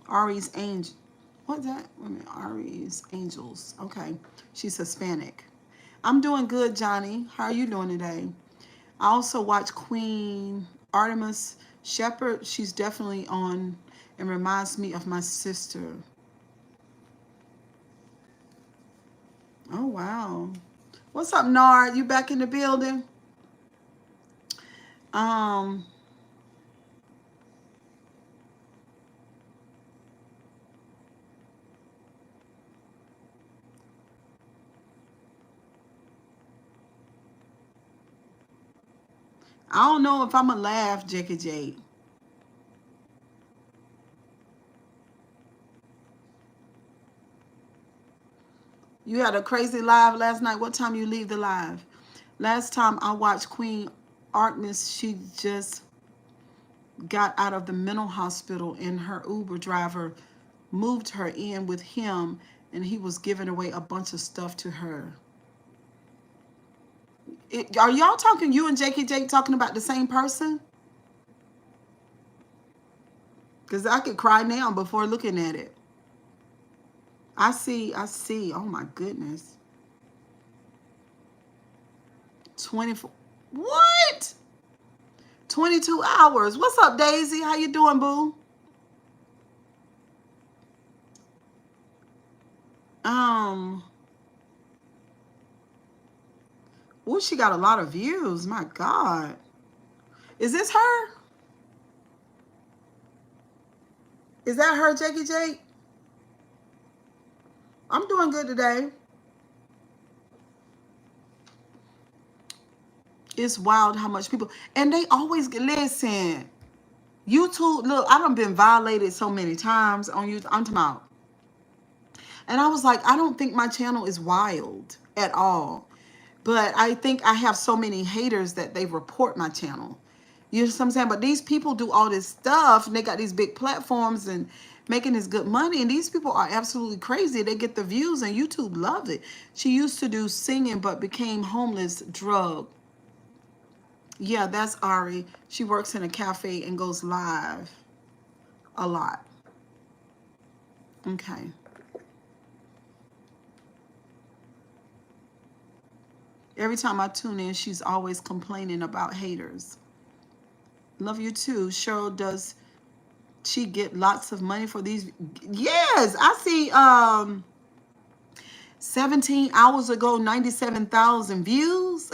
Ari's Angel. What's that? Wait a minute. Ari's Angels. Okay. She's Hispanic. I'm doing good, Johnny. How are you doing today? I also watch Queen Artemis Shepherd. She's definitely on and reminds me of my sister. Oh, wow. What's up, Nard? You back in the building? I don't know if I'm going to laugh, Jackie J. You had a crazy live last night. What time you leave the live? Last time I watched Queen Artemis, she just got out of the mental hospital and her Uber driver moved her in with him and he was giving away a bunch of stuff to her. Are y'all talking, you and Jakey Jake talking about the same person? Because I could cry now before looking at it. I see. Oh my goodness. 24. What? 22 hours. What's up, Daisy? How you doing, boo? Oh, she got a lot of views. My God. Is this her? Is that her, Jakey Jake? I'm doing good today. It's wild how much people, and they always get, listen, YouTube, look, I done been violated so many times on YouTube. I'm talking about. And I was like, I don't think my channel is wild at all. But I think I have so many haters that they report my channel. You know what I'm saying? But these people do all this stuff and they got these big platforms and making this good money. And these people are absolutely crazy. They get the views and YouTube love it. She used to do singing but became homeless, drug. Yeah, that's Ari. She works in a cafe and goes live a lot. Okay. Every time I tune in, she's always complaining about haters. Love you too. Cheryl, does she get lots of money for these? Yes, I see 17 hours ago, 97,000 views.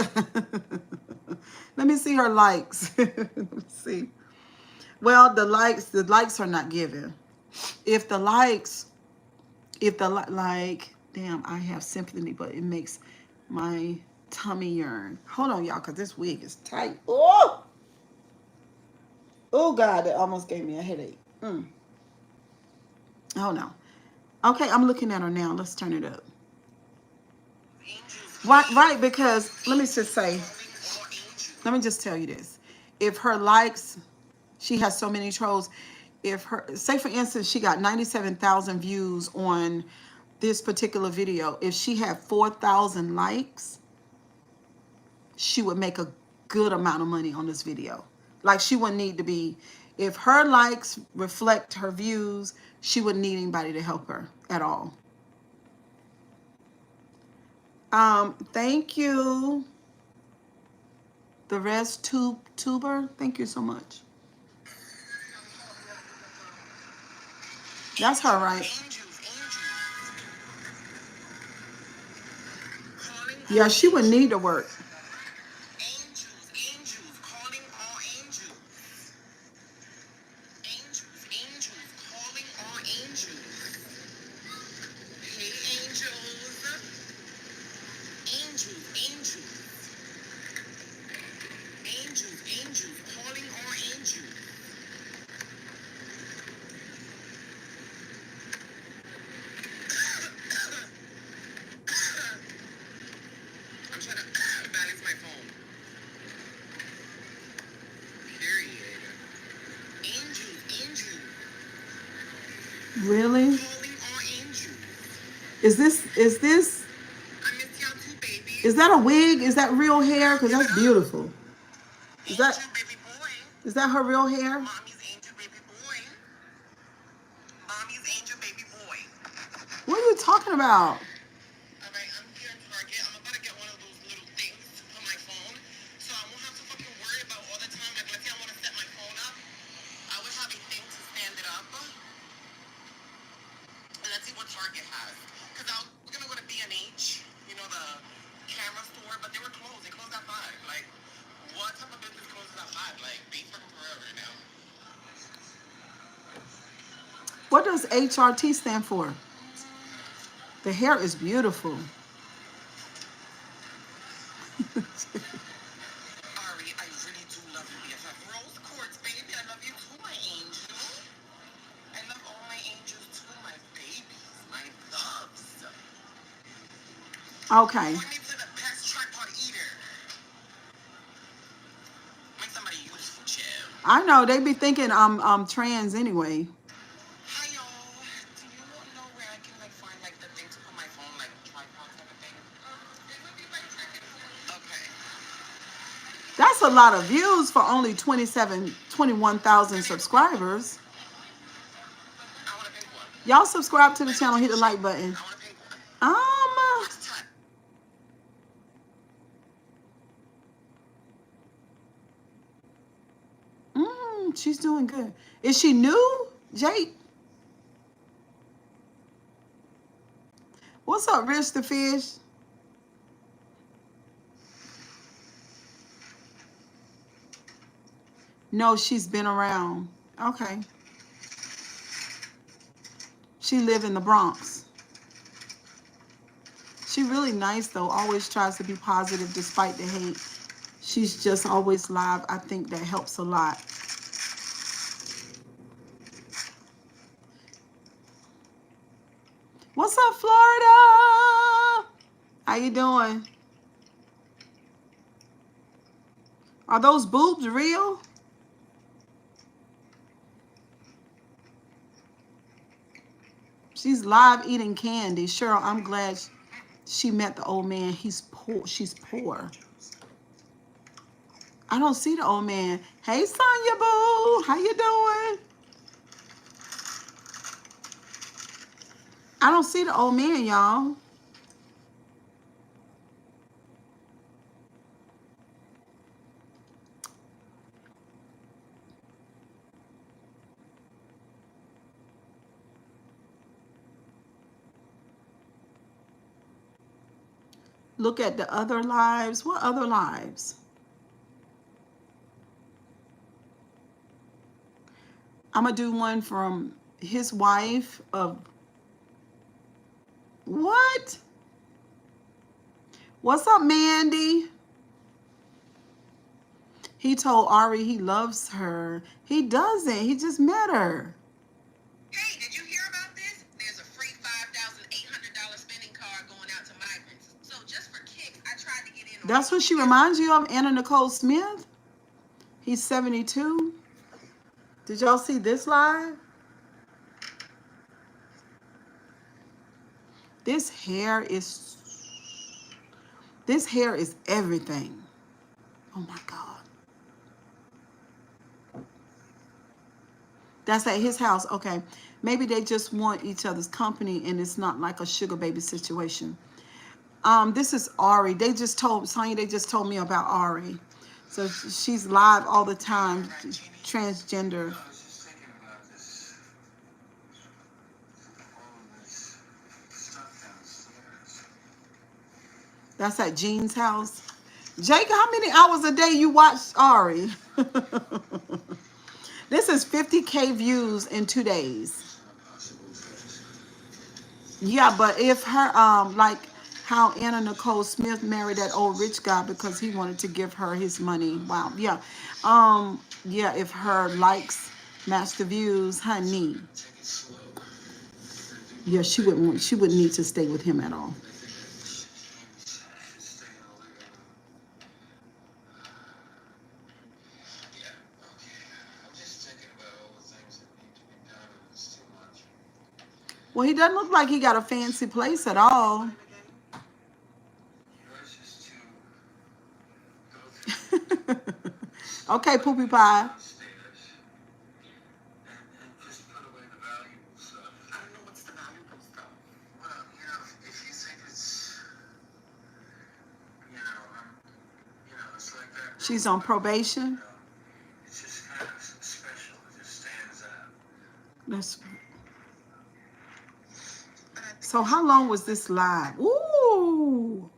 Let me see her likes. Let me see. Well, the likes are not given. If the likes, like, damn, I have sympathy, but it makes my tummy yearn. Hold on, y'all, because this wig is tight. Oh! Oh, God, that almost gave me a headache. Oh, no. Okay, I'm looking at her now. Let's turn it up. Right, because let me just tell you this. If her likes, she has so many trolls. If her, say for instance, she got 97,000 views on this particular video. If she had 4,000 likes, she would make a good amount of money on this video. Like, she wouldn't need to be, if her likes reflect her views, she wouldn't need anybody to help her at all. Thank you. The rest tuber, thank you so much. That's her, right? Yeah, she would need to work. Is is that a wig? Is that real hair? Because that's beautiful. Is that is that her real hair? What are you talking about? What does HRT stand for? The hair is beautiful. Okay. I know they be thinking I'm trans anyway. That's a lot of views for only 21,000 subscribers. Y'all subscribe to the channel, hit the like button. She's doing good. Is she new, Jake? What's up, Rich the Fish? No, she's been around. Okay. She live in the Bronx. She really nice though. Always tries to be positive despite the hate. She's just always live. I think that helps a lot. What's up, Florida? How you doing? Are those boobs real? She's live eating candy. Cheryl, I'm glad she met the old man. He's poor. She's poor. I don't see the old man. Hey, Sonya Boo. How you doing? I don't see the old man, y'all. Look at the other lives. What other lives? I'm going to do one from his wife of... What? What's up, Mandy? He told Ari he loves her. He doesn't. He just met her. Hey, did you hear about this? There's a free $5,800 spending card going out to migrants. So just for kicks, I tried to get in. That's what she reminds you of, Anna Nicole Smith? He's 72. Did y'all see this live? This hair is everything. Oh my God. That's at his house. Okay. Maybe they just want each other's company and it's not like a sugar baby situation. This is Ari. They just told Sonya, they just told me about Ari. So she's live all the time, transgender. That's at Jean's house. Jake, how many hours a day you watch Ari? This is 50K views in 2 days. Yeah, but if her, like how Anna Nicole Smith married that old rich guy because he wanted to give her his money. Wow. Yeah. Yeah, if her likes match the views, honey. Yeah, she wouldn't need to stay with him at all. Well, he doesn't look like he got a fancy place at all. Okay, Poopy Pie. She's on probation. It's just kind of special. It just stands out. That's, so how long was this live? Ooh.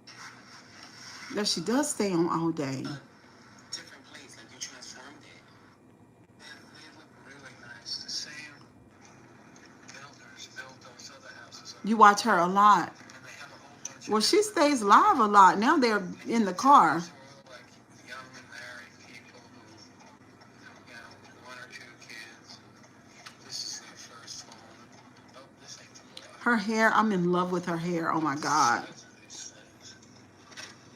That she does stay on all day. Different place, like you transformed it. They look really nice. The same builders built those other houses. You watch her a lot. And they have a whole bunch Well, she stays live a lot. Now they're in the car. of like young married people who, you know, one or two kids. This is their first home. Oh, this ain't too much. Her hair, I'm in love with her hair. Oh my God.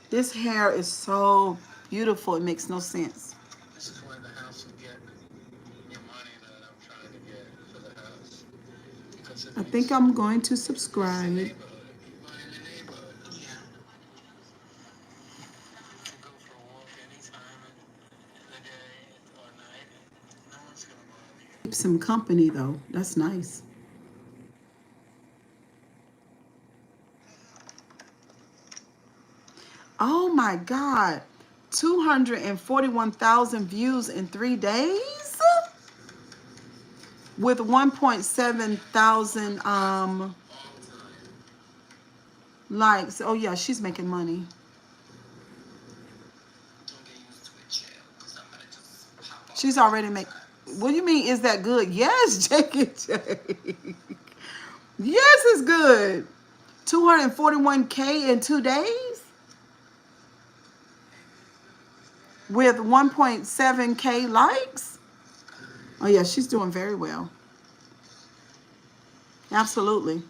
This hair is so beautiful. It makes no sense. This is where the house will get your money that I'm trying to get for the house. Because I think I'm going to subscribe. neighborhood. People in the neighborhood. Yeah. You can go for a walk anytime in the day or night. No one's gonna bother you. Keep some company though. That's nice. Oh my God. 241,000 views in 3 days? With 1.7 thousand likes. Oh yeah, she's making money. Don't get used to it, chill. Because I'm gonna just pop off. She's already make. What do you mean? Is that good? Yes, Jake and Jake. Yes, it's good. 241K in 2 days with 1.7K likes. Oh yeah, she's doing very well. Absolutely.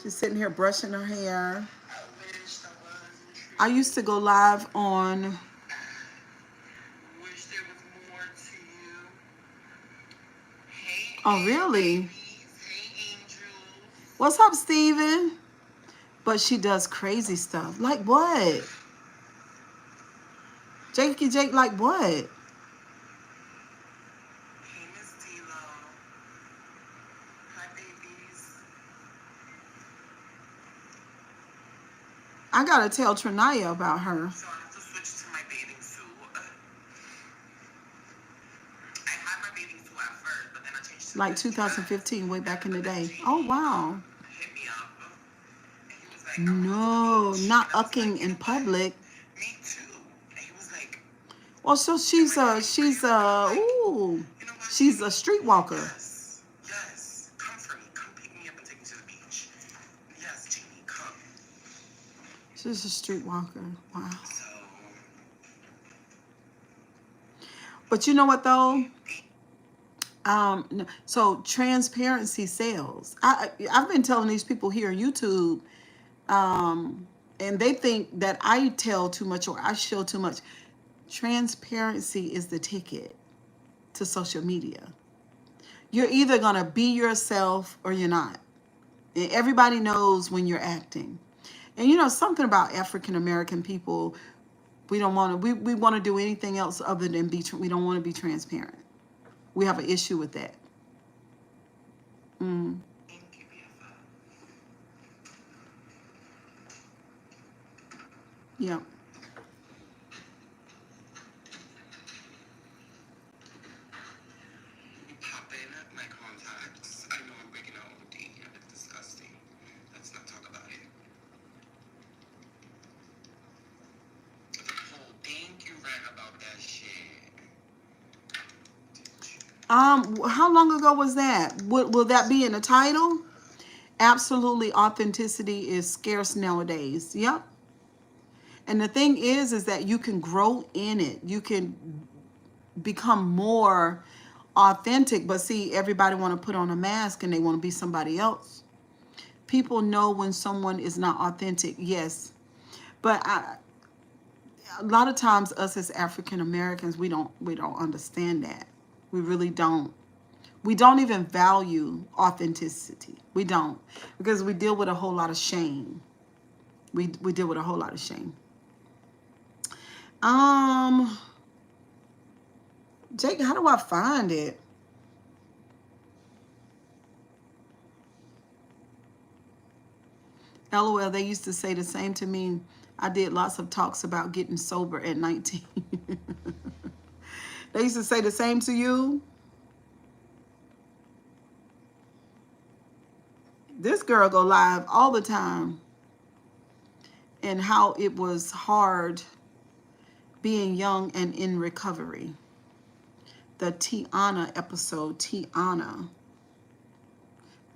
She's sitting here brushing her hair. I used to go live on. Wish there was more to you. Hey, Oh really? babies. Hey, angels. What's up, Steven? But she does crazy stuff. Like what? Jakey Jake, like what? Hey, Miss D-Lo. Hi, babies. I gotta tell Trinaya about her. So I have to switch to my bathing suit. I had my bathing suit at first, but then I changed to Like this 2015, way back in the day. Oh wow. dress. Hit me up. And he was like, No, not and I was ucking like, in public. me too. And he was like, Well, so she's ooh, you know what? she's a streetwalker. Yes. Yes. Come for me. Come pick me up and take me to the beach. Yes, Jamie, come. She's a streetwalker. Wow. So, But you know what though? No, so transparency sells. I've been telling these people here on YouTube, and they think that I tell too much or I show too much. Transparency is the ticket to social media. You're either gonna be yourself or you're not. And everybody knows when you're acting. And you know something about African American people, we don't want to. We want to do anything else other than be. We don't want to be transparent. We have an issue with that. thank you, BFF. Yeah. You pop in my contacts. I know I'm breaking out OD and it's disgusting. Let's not talk about it. The whole thank you ran about that shit. How long ago was that? Will that be in the title? Absolutely, authenticity is scarce nowadays. Yep. And the thing is that you can grow in it. You can become more authentic. But see, everybody want to put on a mask and they want to be somebody else. People know when someone is not authentic. Yes. But a lot of times us as African Americans, we don't understand that. We really don't. We don't even value authenticity. We don't, because we deal with a whole lot of shame. We deal with a whole lot of shame. Jake, how do I find it? LOL, they used to say the same to me. I did lots of talks about getting sober at 19. They used to say the same to you? This girl go live all the time. And how it was hard being young and in recovery. The Tiana episode, Tiana.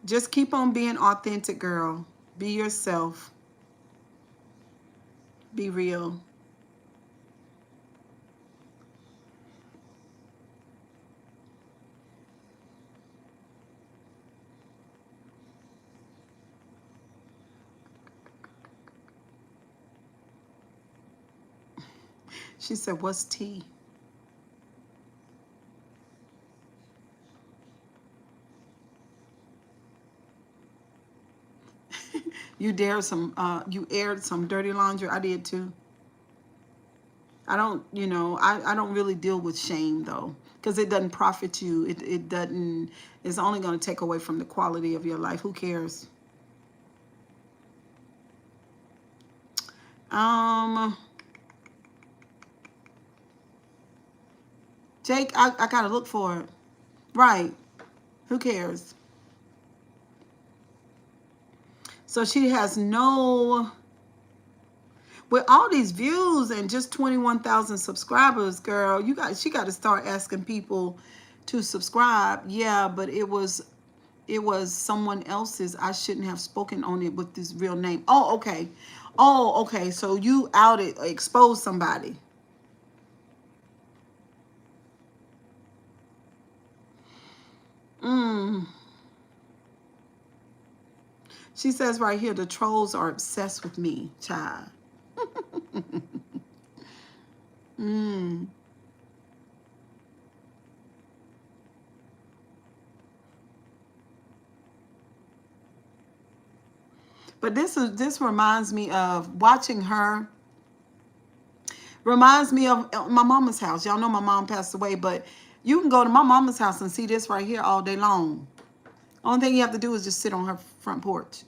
Just keep on being authentic, girl. Be yourself. Be real. She said, what's tea? You aired some dirty laundry. I did too. I don't, I don't really deal with shame though, because it doesn't profit you. It doesn't, it's only going to take away from the quality of your life. Who cares? Jake, I gotta look for it. Right. Who cares? So she has no, with all these views and just 21,000 subscribers, girl, she got to start asking people to subscribe. Yeah, but it was someone else's. I shouldn't have spoken on it with this real name. Oh, okay. Oh, okay. So you outed, exposed somebody. She says right here, the trolls are obsessed with me, child. But this reminds me of watching her. Reminds me of my mama's house. Y'all know my mom passed away, but you can go to my mama's house and see this right here all day long. Only thing you have to do is just sit on her front porch.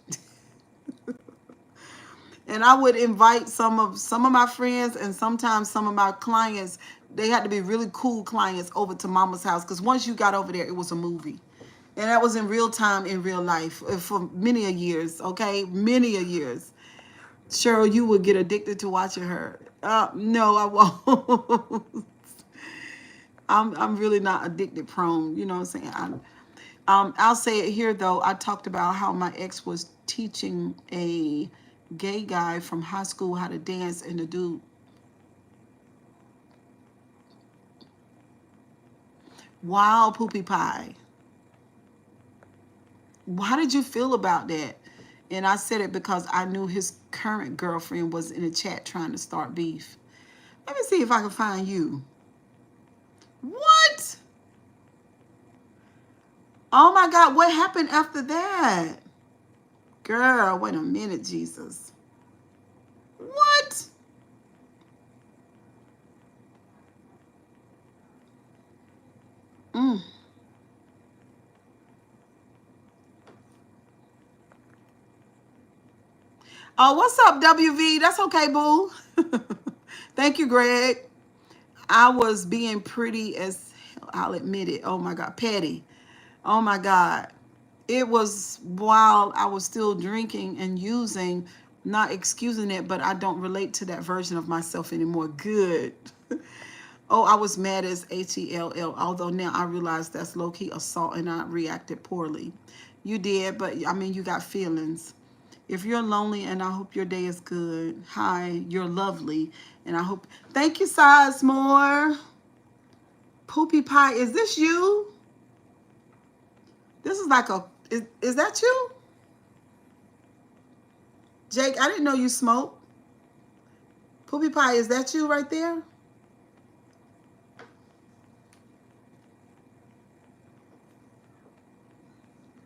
And I would invite some of my friends and sometimes some of my clients. They had to be really cool clients over to mama's house, because once you got over there, it was a movie. And that was in real time, in real life, for many a years, okay? Many a years. Cheryl, you would get addicted to watching her. No, I won't. I'm really not addicted prone, you know what I'm saying? I'll say it here, though. I talked about how my ex was teaching a gay guy from high school how to dance, and the dude. Wow, Poopy Pie. How did you feel about that? And I said it because I knew his current girlfriend was in a chat trying to start beef. Let me see if I can find you. What? Oh my God, what happened after that? Girl, wait a minute, Jesus. What? Oh, what's up, WV? That's okay, boo. Thank you, Greg. I was being pretty as hell, I'll admit it. Oh my God, petty. Oh my God. It was while I was still drinking and using, not excusing it, but I don't relate to that version of myself anymore. Good. Oh, I was mad as HELL, although now I realize that's low-key assault and I reacted poorly. You did, but I mean, you got feelings. If you're lonely, and I hope your day is good. Hi, you're lovely. And I hope, thank you, Sizemore. Poopy Pie, is this you? This is like a, is that you? Jake, I didn't know you smoke. Poopy Pie, is that you right there?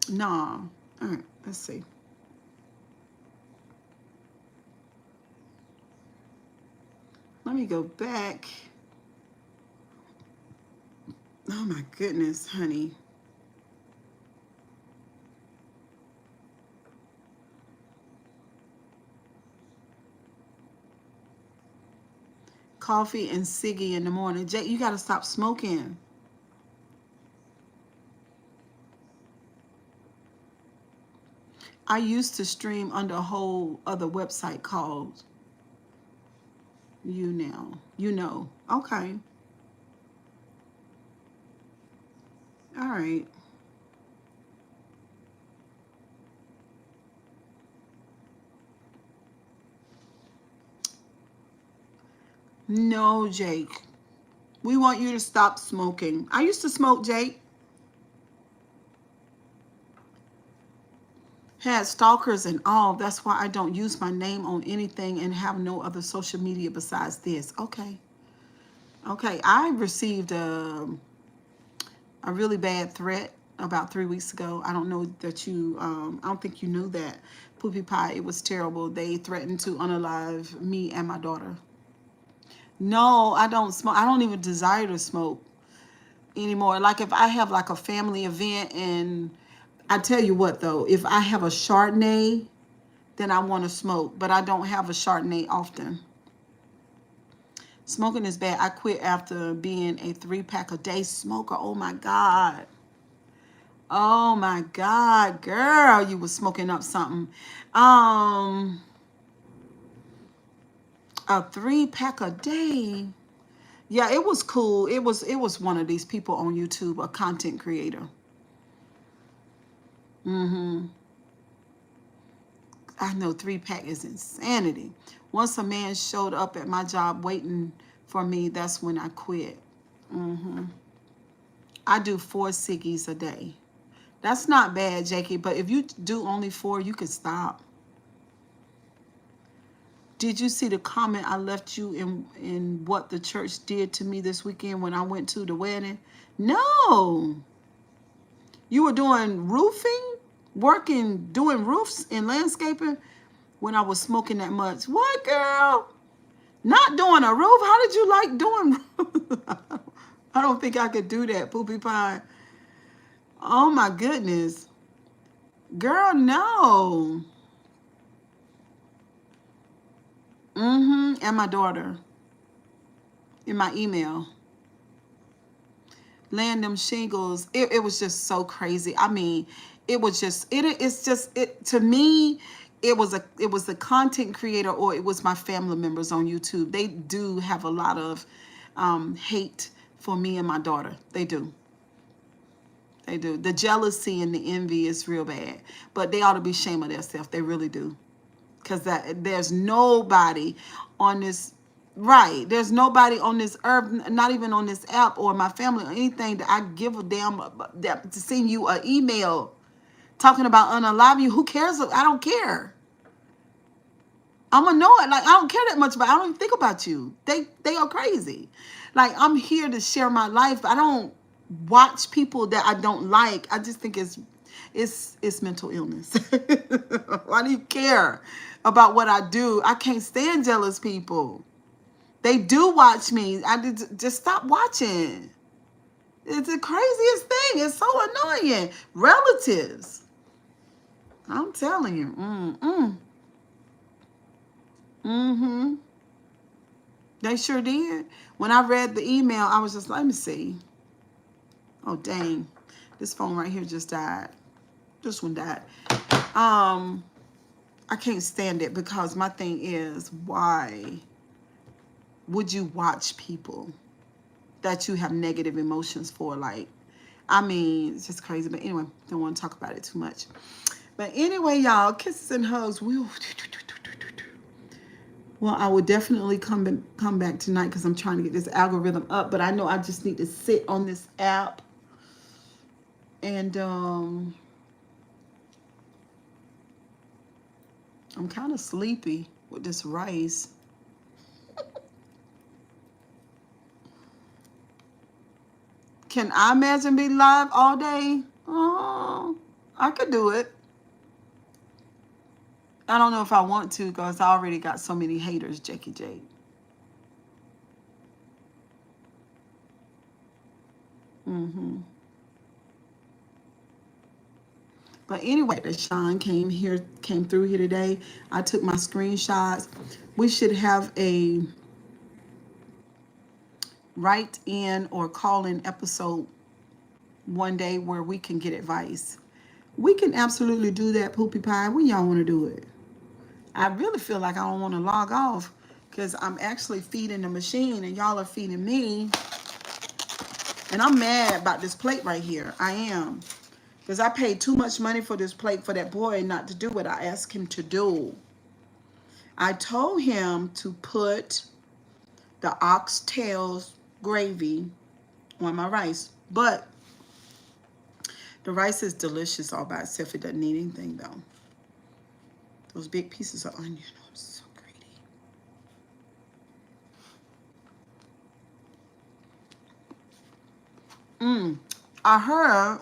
No. All right, let's see. Let me go back. Oh my goodness, honey. Coffee and ciggy in the morning. Jake, you got to stop smoking. I used to stream under a whole other website called You Now. You Know. Okay. All right. No, Jake. We want you to stop smoking. I used to smoke, Jake. Had stalkers and all. That's why I don't use my name on anything and have no other social media besides this. Okay. Okay. I received a really bad threat about 3 weeks ago. I don't know that you, I don't think you knew that. Poopy Pie, it was terrible. They threatened to unalive me and my daughter. No, I don't smoke. I don't even desire to smoke anymore. Like if I have like a family event, and I tell you what though, if I have a Chardonnay, then I want to smoke, but I don't have a Chardonnay often. Smoking is bad. I quit after being a 3-pack a day smoker. Oh my God. Oh my God, girl, you was smoking up something. A 3-pack a day. Yeah, it was cool. It was one of these people on YouTube, a content creator. I know 3-pack is insanity. Once a man showed up at my job waiting for me, that's when I quit. I do 4 ciggies a day. That's not bad, Jakey, but if you do only 4, you could stop. Did you see the comment I left you in what the church did to me this weekend when I went to the wedding? No. You were doing roofing, doing roofs and landscaping when I was smoking that much. What, girl? Not doing a roof? How did you like doing roof? I don't think I could do that, Poopy Pie. Oh, my goodness. Girl, no. And my daughter. In my email. Laying them shingles. It was just so crazy. I mean, it was just, it's just, to me, it was the content creator, or it was my family members on YouTube. They do have a lot of hate for me and my daughter. They do. They do. The jealousy and the envy is real bad. But they ought to be ashamed of themselves. They really do. Because there's nobody on this, right, there's nobody on this earth, not even on this app or my family or anything, that I give a damn to send you an email talking about unalive you. Who cares? I don't care. I'm gonna know it. Like, I don't care that much, but I don't even think about you. They are crazy. Like, I'm here to share my life. I don't watch people that I don't like. I just think it's mental illness. Why do you care about what I do? I can't stand jealous people. They do watch me. I did just stop watching. It's the craziest thing. It's so annoying. Relatives. I'm telling you. They sure did. When I read the email, I was just, let me see. Oh, dang. This phone right here just died. This one died. I can't stand it, because my thing is, why would you watch people that you have negative emotions for? Like, I mean, it's just crazy. But anyway, don't want to talk about it too much. But anyway, y'all, kisses and hugs. Well, I will definitely come back tonight, because I'm trying to get this algorithm up. But I know I just need to sit on this app. And I'm kind of sleepy with this rice. Can I imagine being live all day? Oh, I could do it. I don't know if I want to because I already got so many haters, Jackie J. But anyway, that Sean came through here today. I took my screenshots. We should have a write in or call in episode one day where we can get advice. We can absolutely do that, Poopy Pie. When y'all want to do it? I really feel like I don't want to log off because I'm actually feeding the machine and y'all are feeding me. And I'm mad about this plate right here. I am. Because I paid too much money for this plate for that boy not to do what I asked him to do. I told him to put the oxtails gravy on my rice. But the rice is delicious all by itself. It doesn't need anything though. Those big pieces of onion. Oh, I'm so greedy. I heard.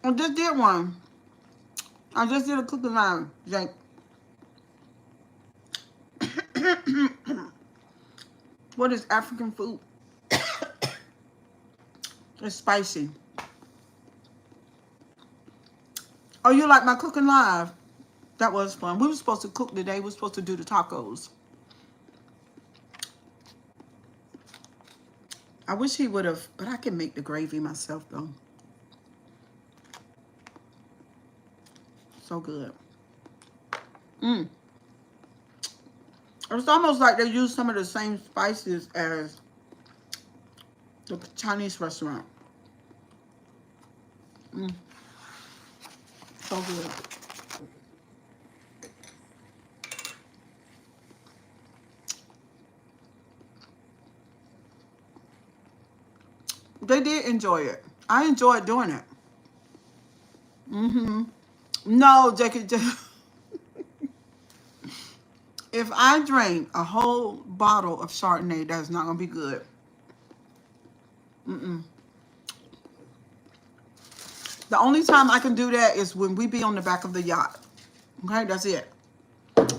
I just did one. I just did a cooking line, Jake. What is African food? It's spicy. Oh, you like my cooking live? That was fun. We were supposed to cook today. We were supposed to do the tacos. I wish he would have, but I can make the gravy myself though. So good. It's almost like they use some of the same spices as the Chinese restaurant. So good. They did enjoy it. I enjoyed doing it. No, Jackie. If I drink a whole bottle of Chardonnay, that's not gonna be good. The only time I can do that is when we be on the back of the yacht. Okay, that's it.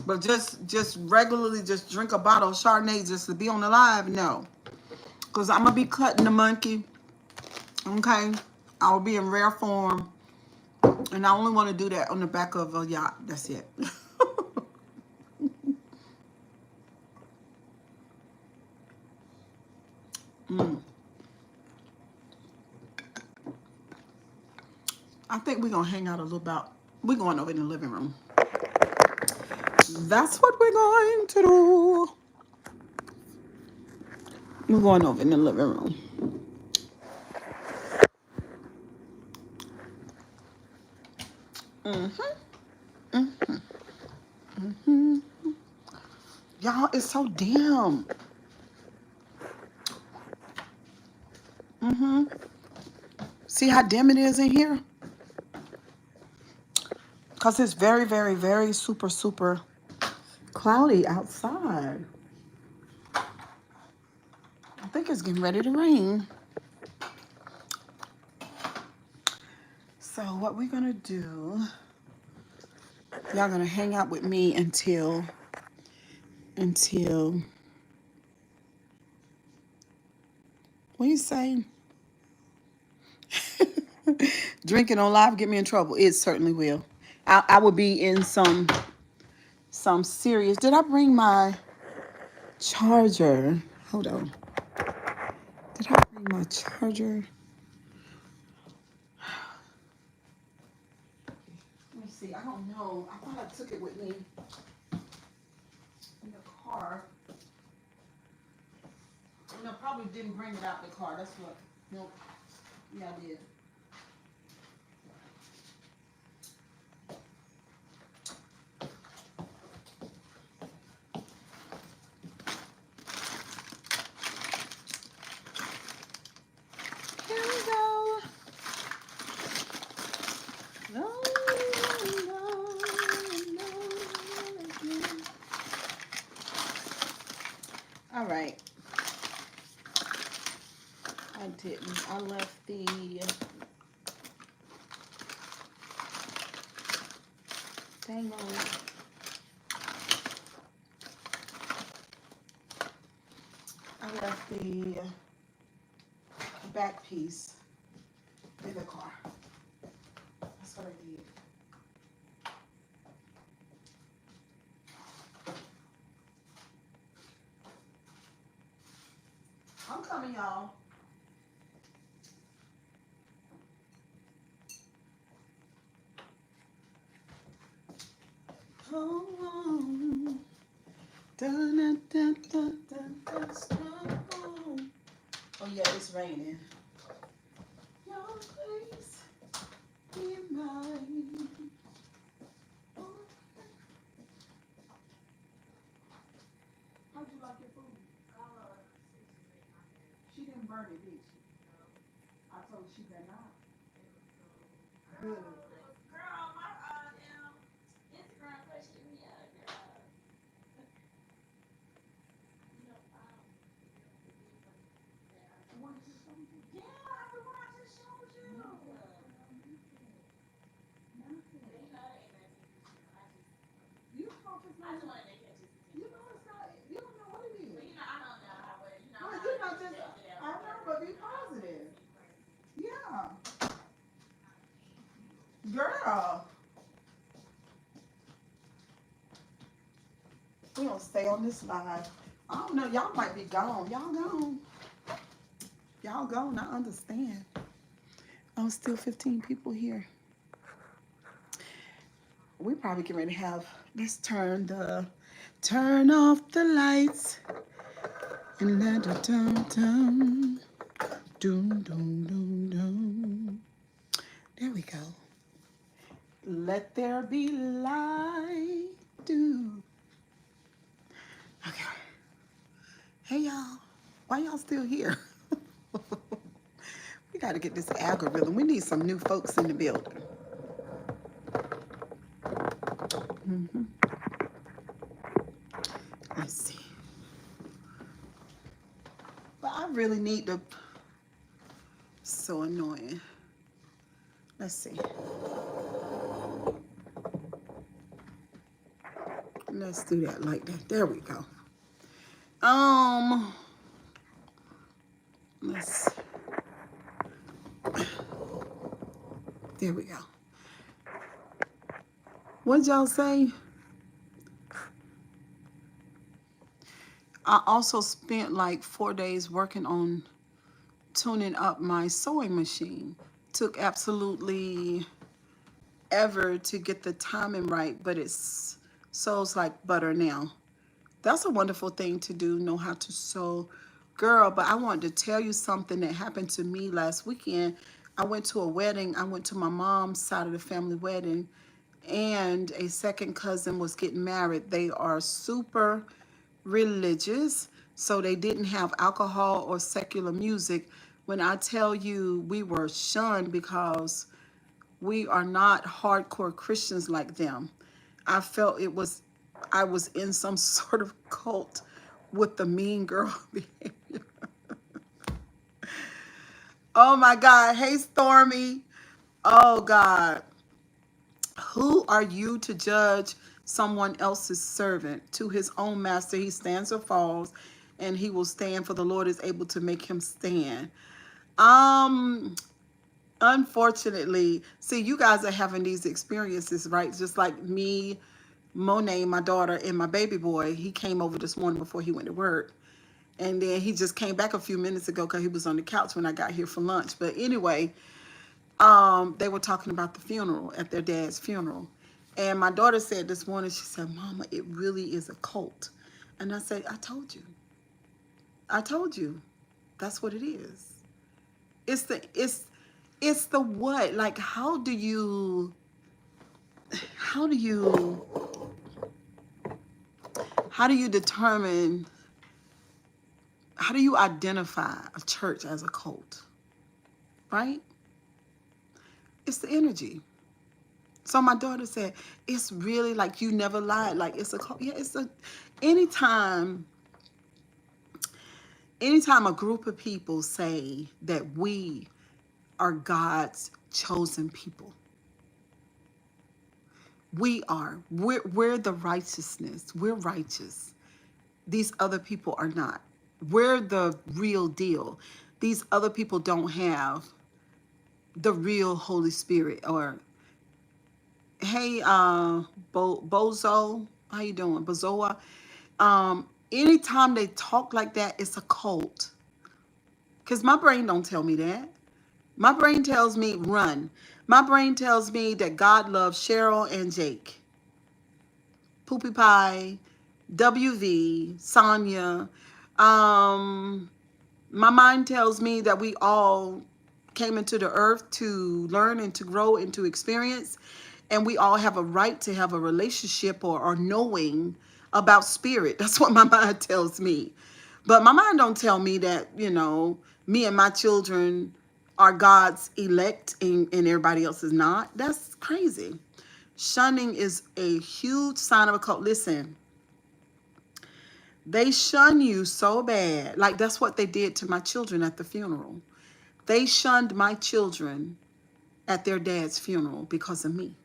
But just regularly just drink a bottle of Chardonnay just to be on the live, no. Because I'm gonna be cutting the monkey. Okay, I'll be in rare form. And I only want to do that on the back of a yacht. That's it. I think we're going to hang out a little bit. We're going over in the living room. That's what we're going to do. We're going over in the living room. Y'all, it's so dim. See how dim it is in here? Because it's very, very, very super, super cloudy outside. I think it's getting ready to rain. So what we're going to do, y'all going to hang out with me until, what do you say? Drinking on live get me in trouble. It certainly will. I will be in some serious. Did I bring my charger? Hold on. Did I bring my charger? Let me see. I don't know. I thought I took it with me in the car. No, probably didn't bring it out the car. That's what. Nope. Yeah, I did. Here we go. No. All right. I didn't. I left the dang on. I left the back piece in the car. That's what I did. I'm coming, y'all. Oh, dun, dun, dun, dun, dun, dun, strong. Oh yeah, it's raining. Your place in mine. How'd you like your food? She didn't burn it, did she? I told her she better not. Good. Girl, my Instagram question me out, girl. Yeah, the one I just showed you. You focus I on just wanted to catch his attention. you know it's not you don't know what it is. But I don't know how, but Well, you're not just I know, but be positive. Yeah. Girl. We gonna stay on this live. I don't know, y'all might be gone. Y'all gone. Y'all gone, I understand. Oh, still 15 people here. We probably get ready to have, let's turn off the lights and let it dum dum doom doom doom doom. There we go. Let there be light. Do. Okay. Hey y'all. Why y'all still here? We gotta get this algorithm. We need some new folks in the building. Let's see. But I really need to. So annoying. Let's see. Let's do that like that. There we go. Let's. There we go. What'd y'all say? I also spent like 4 days working on tuning up my sewing machine. Took absolutely ever to get the timing right, but it sews like butter now. That's a wonderful thing to do, know how to sew. Girl, but I wanted to tell you something that happened to me last weekend. I went to a wedding. I went to my mom's side of the family wedding, and a second cousin was getting married. They are super religious, so they didn't have alcohol or secular music. When I tell you we were shunned because we are not hardcore Christians like them. I felt I was in some sort of cult with the mean girl behavior. Oh my God. Hey, Stormy. Oh God. Who are you to judge someone else's servant? To his own master he stands or falls, and he will stand, for the Lord is able to make him stand. Unfortunately, see, you guys are having these experiences, right? Just like me, Monet, my daughter, and my baby boy. He came over this morning before he went to work. And then he just came back a few minutes ago because he was on the couch when I got here for lunch. But anyway, they were talking about the funeral, at their dad's funeral. And my daughter said this morning, she said, Mama, it really is a cult. And I said, I told you. I told you. That's what it is. It's the what? Like, how do you determine, how do you identify a church as a cult? Right? It's the energy. So my daughter said, it's really like you never lied. Like, it's a cult. Yeah, it's a, anytime anytime a group of people say that we are God's chosen people, we're the righteousness. We're righteous. These other people are not. We're the real deal. These other people don't have the real Holy Spirit. Or, hey, Bozo, how you doing, Bozoa? Anytime they talk like that, it's a cult. Because my brain don't tell me that. My brain tells me run. My brain tells me that God loves Cheryl and Jake, Poopy Pie, WV, Sonia. Um, my mind tells me that we all came into the earth to learn and to grow and to experience, and we all have a right to have a relationship or knowing about spirit. That's what my mind tells me. But my mind don't tell me that, me and my children are God's elect and everybody else is not. That's crazy. Shunning is a huge sign of a cult. Listen, they shun you so bad. Like, that's what they did to my children at the funeral. They shunned my children at their dad's funeral because of me.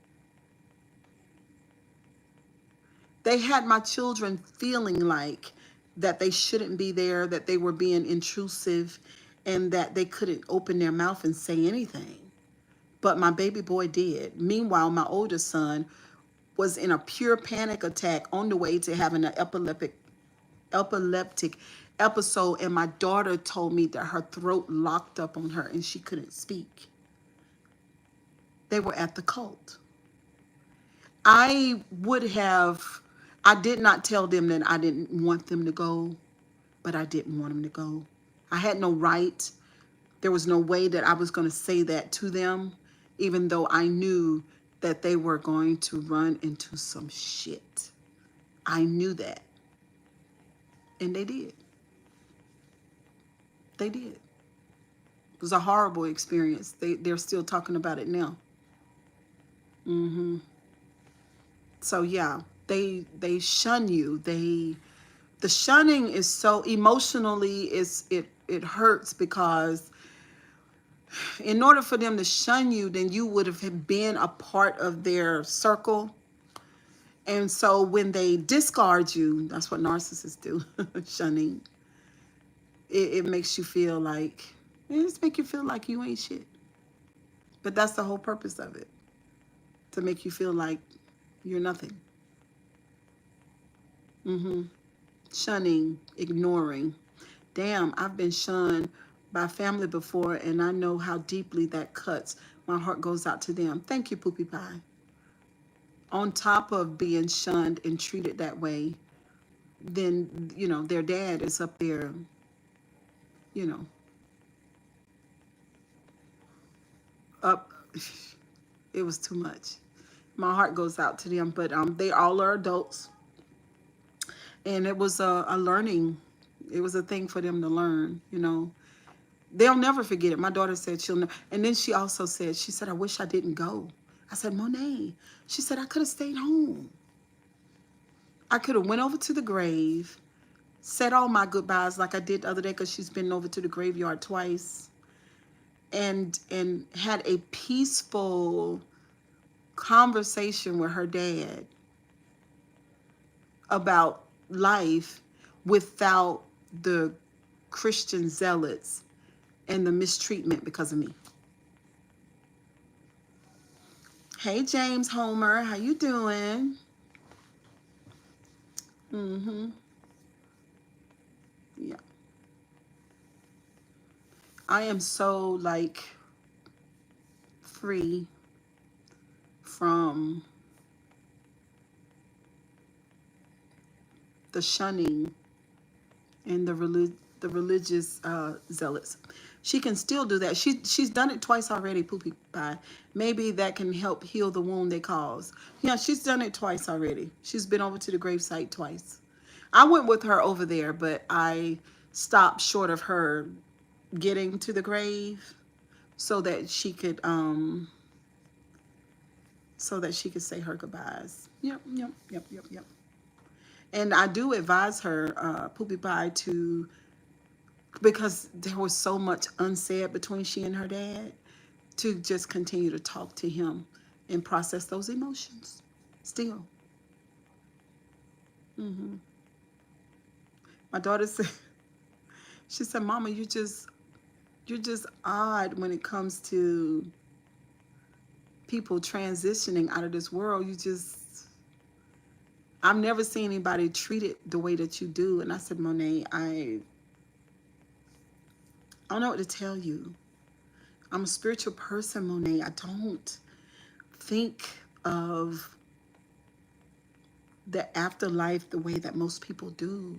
They had my children feeling like that they shouldn't be there, that they were being intrusive, and that they couldn't open their mouth and say anything. But my baby boy did. Meanwhile, my oldest son was in a pure panic attack on the way to having an epileptic episode, and my daughter told me that her throat locked up on her and she couldn't speak. They were at the cult. I did not tell them that I didn't want them to go, but I didn't want them to go. I had no right. There was no way that I was going to say that to them, even though I knew that they were going to run into some shit. I knew that. And they did. They did. It was a horrible experience. They're still talking about it now. So yeah, they shun you. The shunning is so emotionally, it hurts, because in order for them to shun you, then you would have been a part of their circle. And so when they discard you, that's what narcissists do. Shunning. It makes you feel like, it just make you feel like you ain't shit. But that's the whole purpose of it, to make you feel like you're nothing. Shunning, ignoring. Damn, I've been shunned by family before, and I know how deeply that cuts. My heart goes out to them. Thank you, Poopy Pie. On top of being shunned and treated that way, then, their dad is up there, you know, up. It was too much. My heart goes out to them, but they all are adults. And it was a learning. It was a thing for them to learn, They'll never forget it. My daughter said she'll never. And then she also said, I wish I didn't go. I said, Monet. She said, I could have stayed home. I could have went over to the grave, said all my goodbyes like I did the other day, because she's been over to the graveyard twice, and had a peaceful conversation with her dad about life without the Christian zealots and the mistreatment because of me. Hey, James Homer, how you doing? Yeah. I am so, like, free from the shunning and the religious zealots. She can still do that. She's done it twice already, Poopy Pie. Maybe that can help heal the wound they caused. Yeah, she's done it twice already. She's been over to the gravesite twice. I went with her over there, but I stopped short of her getting to the grave so that she could say her goodbyes. Yep. And I do advise her, Poopy Pie, to because there was so much unsaid between she and her dad, to just continue to talk to him and process those emotions still. Hmm. My daughter said, she said, Mama, you're just odd when it comes to people transitioning out of this world. I've never seen anybody treat it the way that you do. And I said, Monet, I don't know what to tell you. I'm a spiritual person, Monet. I don't think of the afterlife the way that most people do.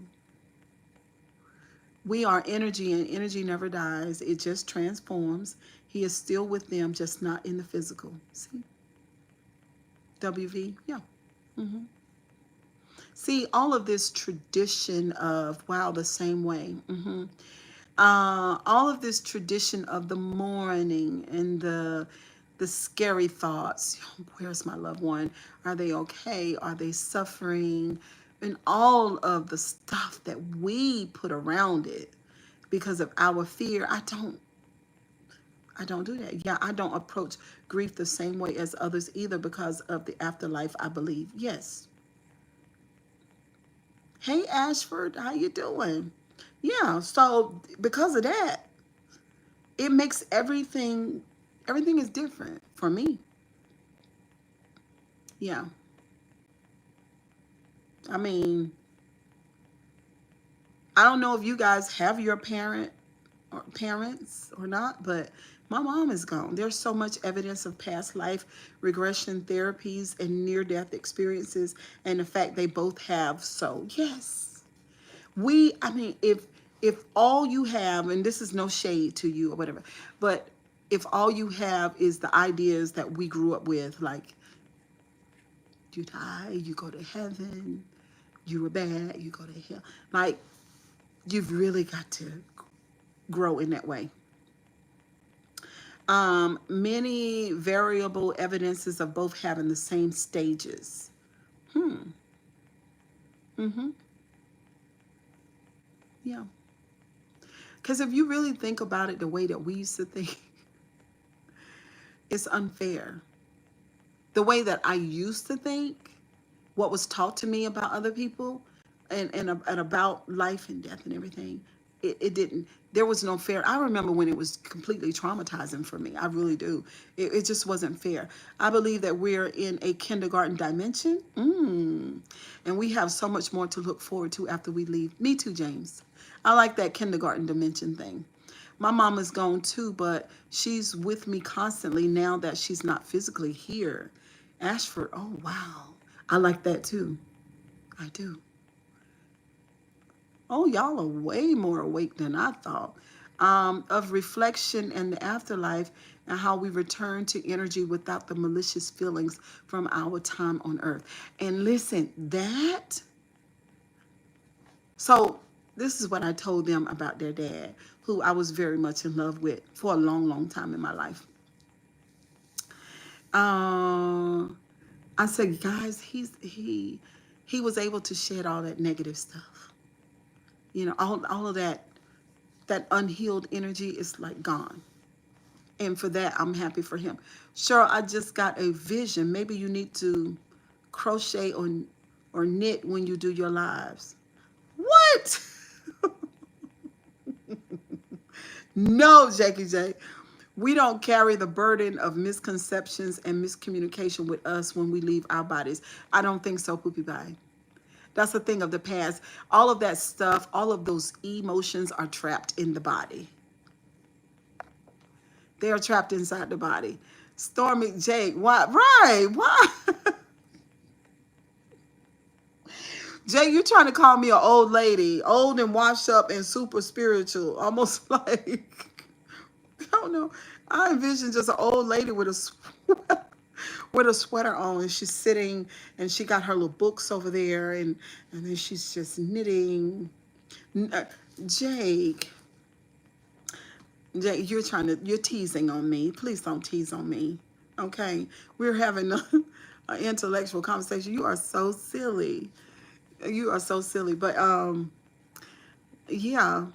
We are energy, and energy never dies. It just transforms. He is still with them, just not in the physical. See? WV? Yeah. Hmm. See, all of this tradition of, wow, the same way. All of this tradition of the mourning and the scary thoughts. Where's my loved one? Are they okay? Are they suffering? And all of the stuff that we put around it because of our fear. I don't do that. Yeah, I don't approach grief the same way as others either because of the afterlife, I believe. Yes. Hey Ashford, how you doing? Yeah, so because of that, it makes everything is different for me. Yeah. I mean, I don't know if you guys have your parents or not, but my mom is gone. There's so much evidence of past life regression therapies and near death experiences, and the fact they both have. So yes, I mean, if all you have, and this is no shade to you or whatever, but if all you have is the ideas that we grew up with, like you die, you go to heaven, you were bad, you go to hell, like you've really got to grow in that way. Many variable evidences of both having the same stages. Hmm. Mm-hmm. Yeah. Because if you really think about it the way that we used to think, it's unfair. The way that I used to think, what was taught to me about other people and about life and death and everything, it didn't, there was no fair. I remember when it was completely traumatizing for me. I really do. It just wasn't fair. I believe that we're in a kindergarten dimension. And we have so much more to look forward to after we leave. Me too, James. I like that kindergarten dimension thing. My mom is gone too, but she's with me constantly now that she's not physically here. Ashford, oh wow. I like that too. I do. Oh, y'all are way more awake than I thought. Of reflection and the afterlife and how we return to energy without the malicious feelings from our time on earth. And listen, so this is what I told them about their dad, who I was very much in love with for a long, long time in my life. Uh, I said, guys, he was able to shed all that negative stuff. You know, all of that unhealed energy is like gone. And for that, I'm happy for him. Sure, I just got a vision. Maybe you need to crochet or knit when you do your lives. What? No, Jackie J. We don't carry the burden of misconceptions and miscommunication with us when we leave our bodies. I don't think so, Poopy Pie. That's a thing of the past. All of that stuff, all of those emotions are trapped in the body. They are trapped inside the body. Stormy Jake, why? Right, why? Jay, you trying to call me an old lady, old and washed up and super spiritual, almost like, I don't know. I envision just an old lady with a sweater, with a sweater on, and she's sitting, and she got her little books over there, and then she's just knitting. Jake, you're teasing on me. Please don't tease on me. Okay, we're having an intellectual conversation. You are so silly. You are so silly. But yeah,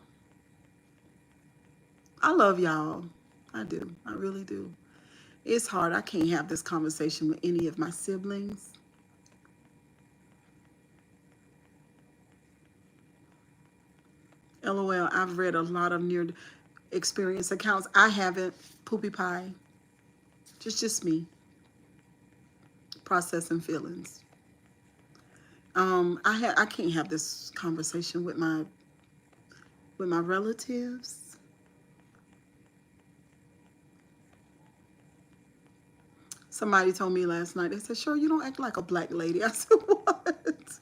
I love y'all. I do. I really do. It's hard. I can't have this conversation with any of my siblings. LOL, I've read a lot of near experience accounts. I haven't. Poopy Pie. Just me. Processing feelings. I can't have this conversation with my relatives. Somebody told me last night, they said, "Cheryl, you don't act like a black lady." I said, "What?"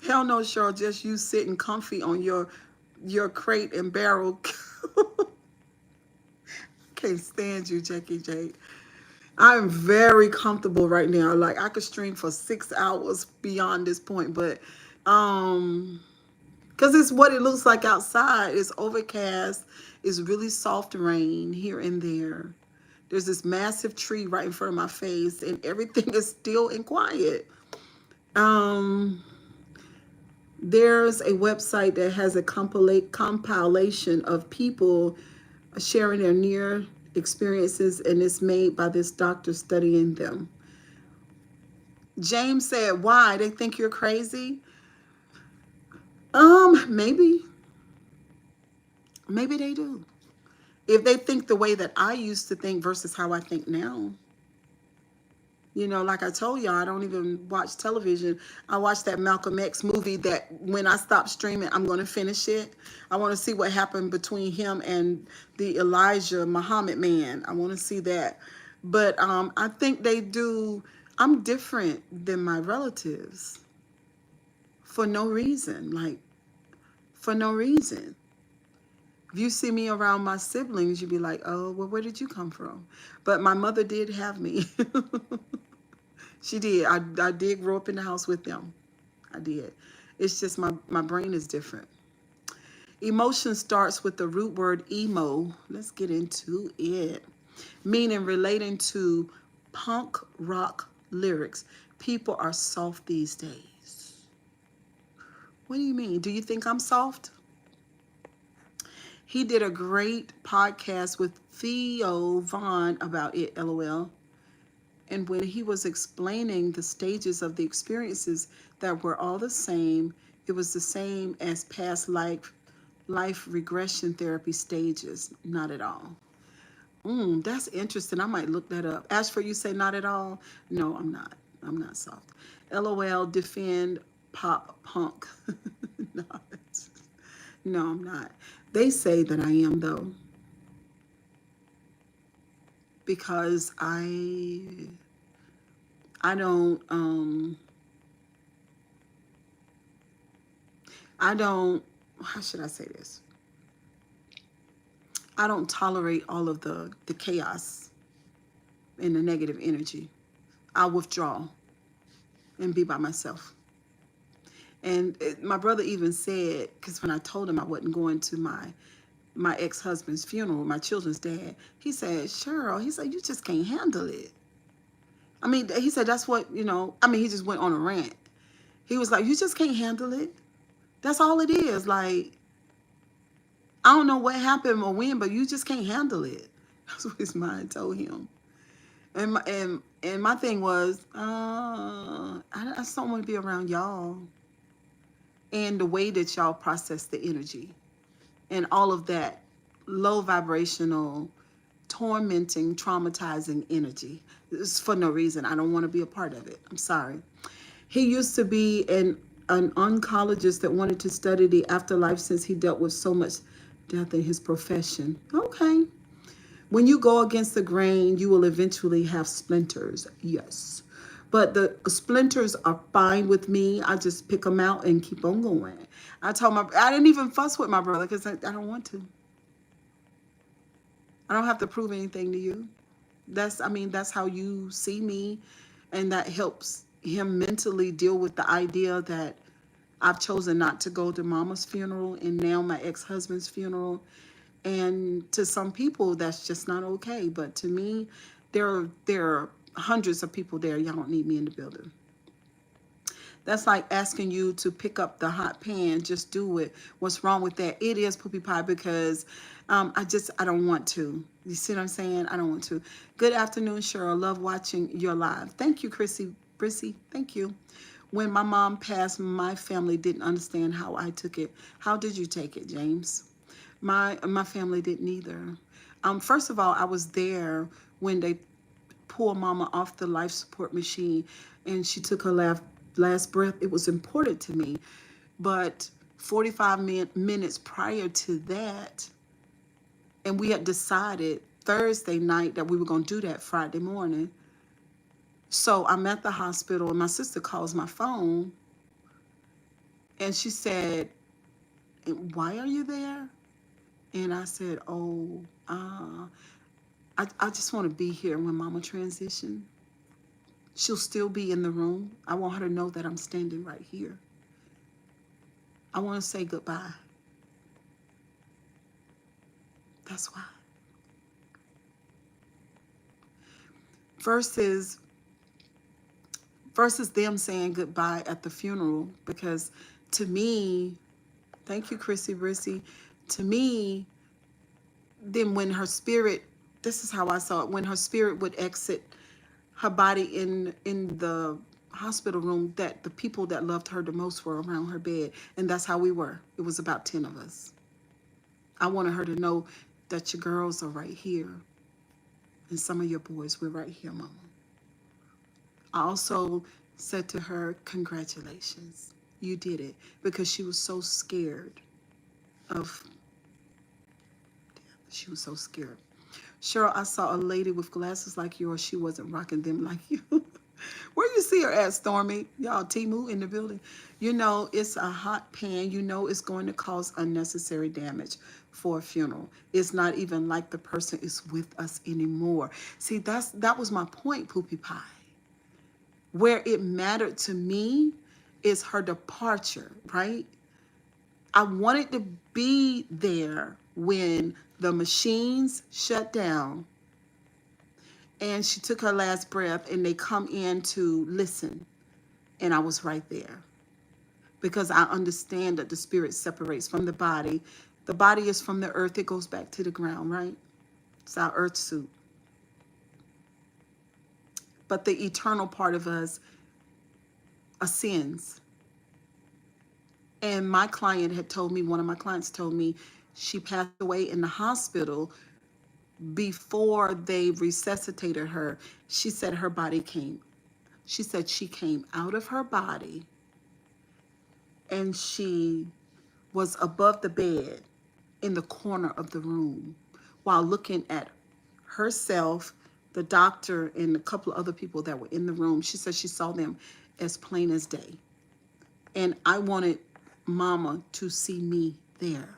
Hell no, Cheryl, just you sitting comfy on your crate and barrel. Can't stand you, Jackie J. I'm very comfortable right now. Like I could stream for 6 hours beyond this point, but because it's what it looks like outside. It's overcast. It's really soft rain here and there. There's this massive tree right in front of my face, and everything is still and quiet. Um, there's a website that has a compilation of people sharing their near experiences, and it's made by this doctor studying them. James said, "Why? They think you're crazy?" Maybe. Maybe they do. If they think the way that I used to think versus how I think now. You know, like I told y'all, I don't even watch television. I watched that Malcolm X movie that when I stop streaming, I'm going to finish it. I want to see what happened between him and the Elijah Muhammad man. I want to see that. But I think they do. I'm different than my relatives for no reason. Like, for no reason. If you see me around my siblings, you'd be like, "Oh, well, where did you come from?" But my mother did have me. She did. I did grow up in the house with them. I did. It's just my brain is different. Emotion starts with the root word emo. Let's get into it. Meaning relating to punk rock lyrics. People are soft these days. What do you mean? Do you think I'm soft? He did a great podcast with Theo Vaughn about it, LOL. And when he was explaining the stages of the experiences that were all the same, it was the same as past life regression therapy stages. Not at all. That's interesting. I might look that up. Ashford, you say not at all? No, I'm not. I'm not soft. LOL, defend pop punk. Not. No, I'm not. They say that I am, though, because I don't how should I say this? I don't tolerate all of the chaos and the negative energy. I withdraw and be by myself. And my brother even said, because when I told him I wasn't going to my ex-husband's funeral, my children's dad, he said, "Cheryl," he said, "you just can't handle it." I mean, he said, that's what, I mean, he just went on a rant. He was like, "You just can't handle it. That's all it is. Like, I don't know what happened or when, but you just can't handle it." That's what his mind told him. And my thing was, I just don't want to be around y'all. And the way that y'all process the energy and all of that low vibrational, tormenting, traumatizing energy. It's for no reason. I don't want to be a part of it. I'm sorry. He used to be an oncologist that wanted to study the afterlife since he dealt with so much death in his profession. Okay. When you go against the grain, you will eventually have splinters. Yes. But the splinters are fine with me. I just pick them out and keep on going. I didn't even fuss with my brother because I don't want to. I don't have to prove anything to you. That's how you see me. And that helps him mentally deal with the idea that I've chosen not to go to mama's funeral and now my ex-husband's funeral. And to some people, that's just not okay. But to me, there are hundreds of people there. Y'all don't need me in the building. That's like asking you to pick up the hot pan. Just do it. What's wrong with that? It is Poopy Pie because I don't want to. You see what I'm saying? I don't want to. Good afternoon, Cheryl. Love watching your live. Thank you, Chrissy. Brissy. Thank you. When my mom passed, my family didn't understand how I took it. How did you take it, James? My family didn't either. First of all, I was there when they pulled Mama off the life support machine, and she took her last breath. It was important to me, but 45 minutes prior to that, and we had decided Thursday night that we were going to do that Friday morning. So I'm at the hospital, and my sister calls my phone, and she said, "Why are you there?" And I said, "Oh, I just want to be here when Mama transitioned. She'll still be in the room. I want her to know that I'm standing right here. I want to say goodbye." That's why. Versus them saying goodbye at the funeral, because to me, thank you, Chrissy Brissy. To me, then when her spirit, this is how I saw it, when her spirit would exit her body in the hospital room, that the people that loved her the most were around her bed. And that's how we were. It was about 10 of us. I wanted her to know that your girls are right here. And some of your boys, we're right here, Mama. I also said to her, congratulations. You did it. Because she was so scared of, she was so scared. Cheryl, I saw a lady with glasses like yours. She wasn't rocking them like you. Where you see her at, Stormy? Y'all, Timu in the building. You know, it's a hot pan. You know it's going to cause unnecessary damage for a funeral. It's not even like the person is with us anymore. See, that was my point, Poopy Pie. Where it mattered to me is her departure, right? I wanted to be there when the machines shut down and she took her last breath and they come in to listen. And I was right there because I understand that the spirit separates from the body. The body is from the earth. It goes back to the ground, right? It's our earth suit. But the eternal part of us ascends. And my client had told me, one of my clients told me, she passed away in the hospital before they resuscitated her. She said her body came. She said she came out of her body and she was above the bed in the corner of the room while looking at herself, the doctor, and a couple of other people that were in the room. She said she saw them as plain as day. And I wanted Mama to see me there.